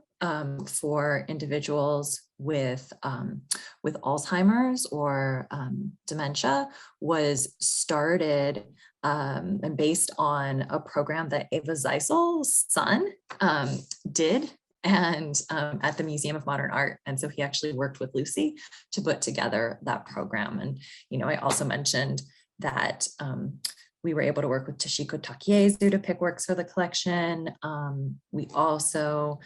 for individuals with Alzheimer's or dementia was started and based on a program that Eva Zeisel's son did, and at the Museum of Modern Art. And so he actually worked with Lucy to put together that program. And, I also mentioned that we were able to work with Toshiko Takiezu to pick works for the collection. We also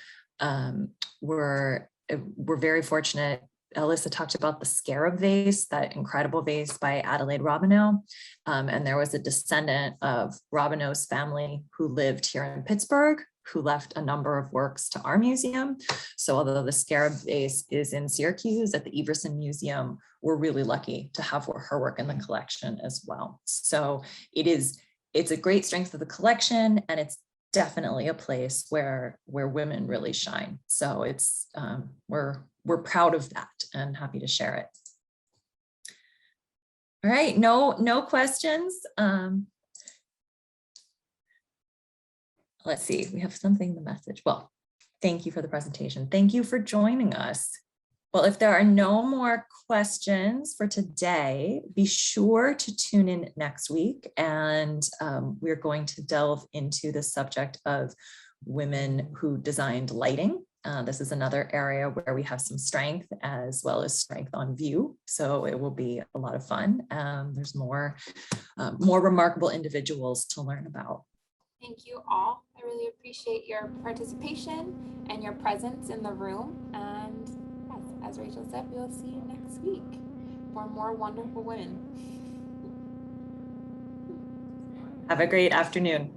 were very fortunate. Alyssa talked about the scarab vase, that incredible vase by Adelaide Robineau. And there was a descendant of Robineau's family who lived here in Pittsburgh, who left a number of works to our museum. So although the scarab vase is in Syracuse at the Everson Museum, we're really lucky to have her work in the collection as well. So it's a great strength of the collection, and it's definitely a place where women really shine. So it's we're proud of that and happy to share it. All right, no questions. Let's see, we have something in the message. Well, thank you for the presentation. Thank you for joining us. Well, if there are no more questions for today, be sure to tune in next week. And we're going to delve into the subject of women who designed lighting. This is another area where we have some strength as well as strength on view. So it will be a lot of fun. There's more remarkable individuals to learn about. Thank you all. I really appreciate your participation and your presence in the room. And yes, as Rachel said, we'll see you next week for more wonderful women. Have a great afternoon.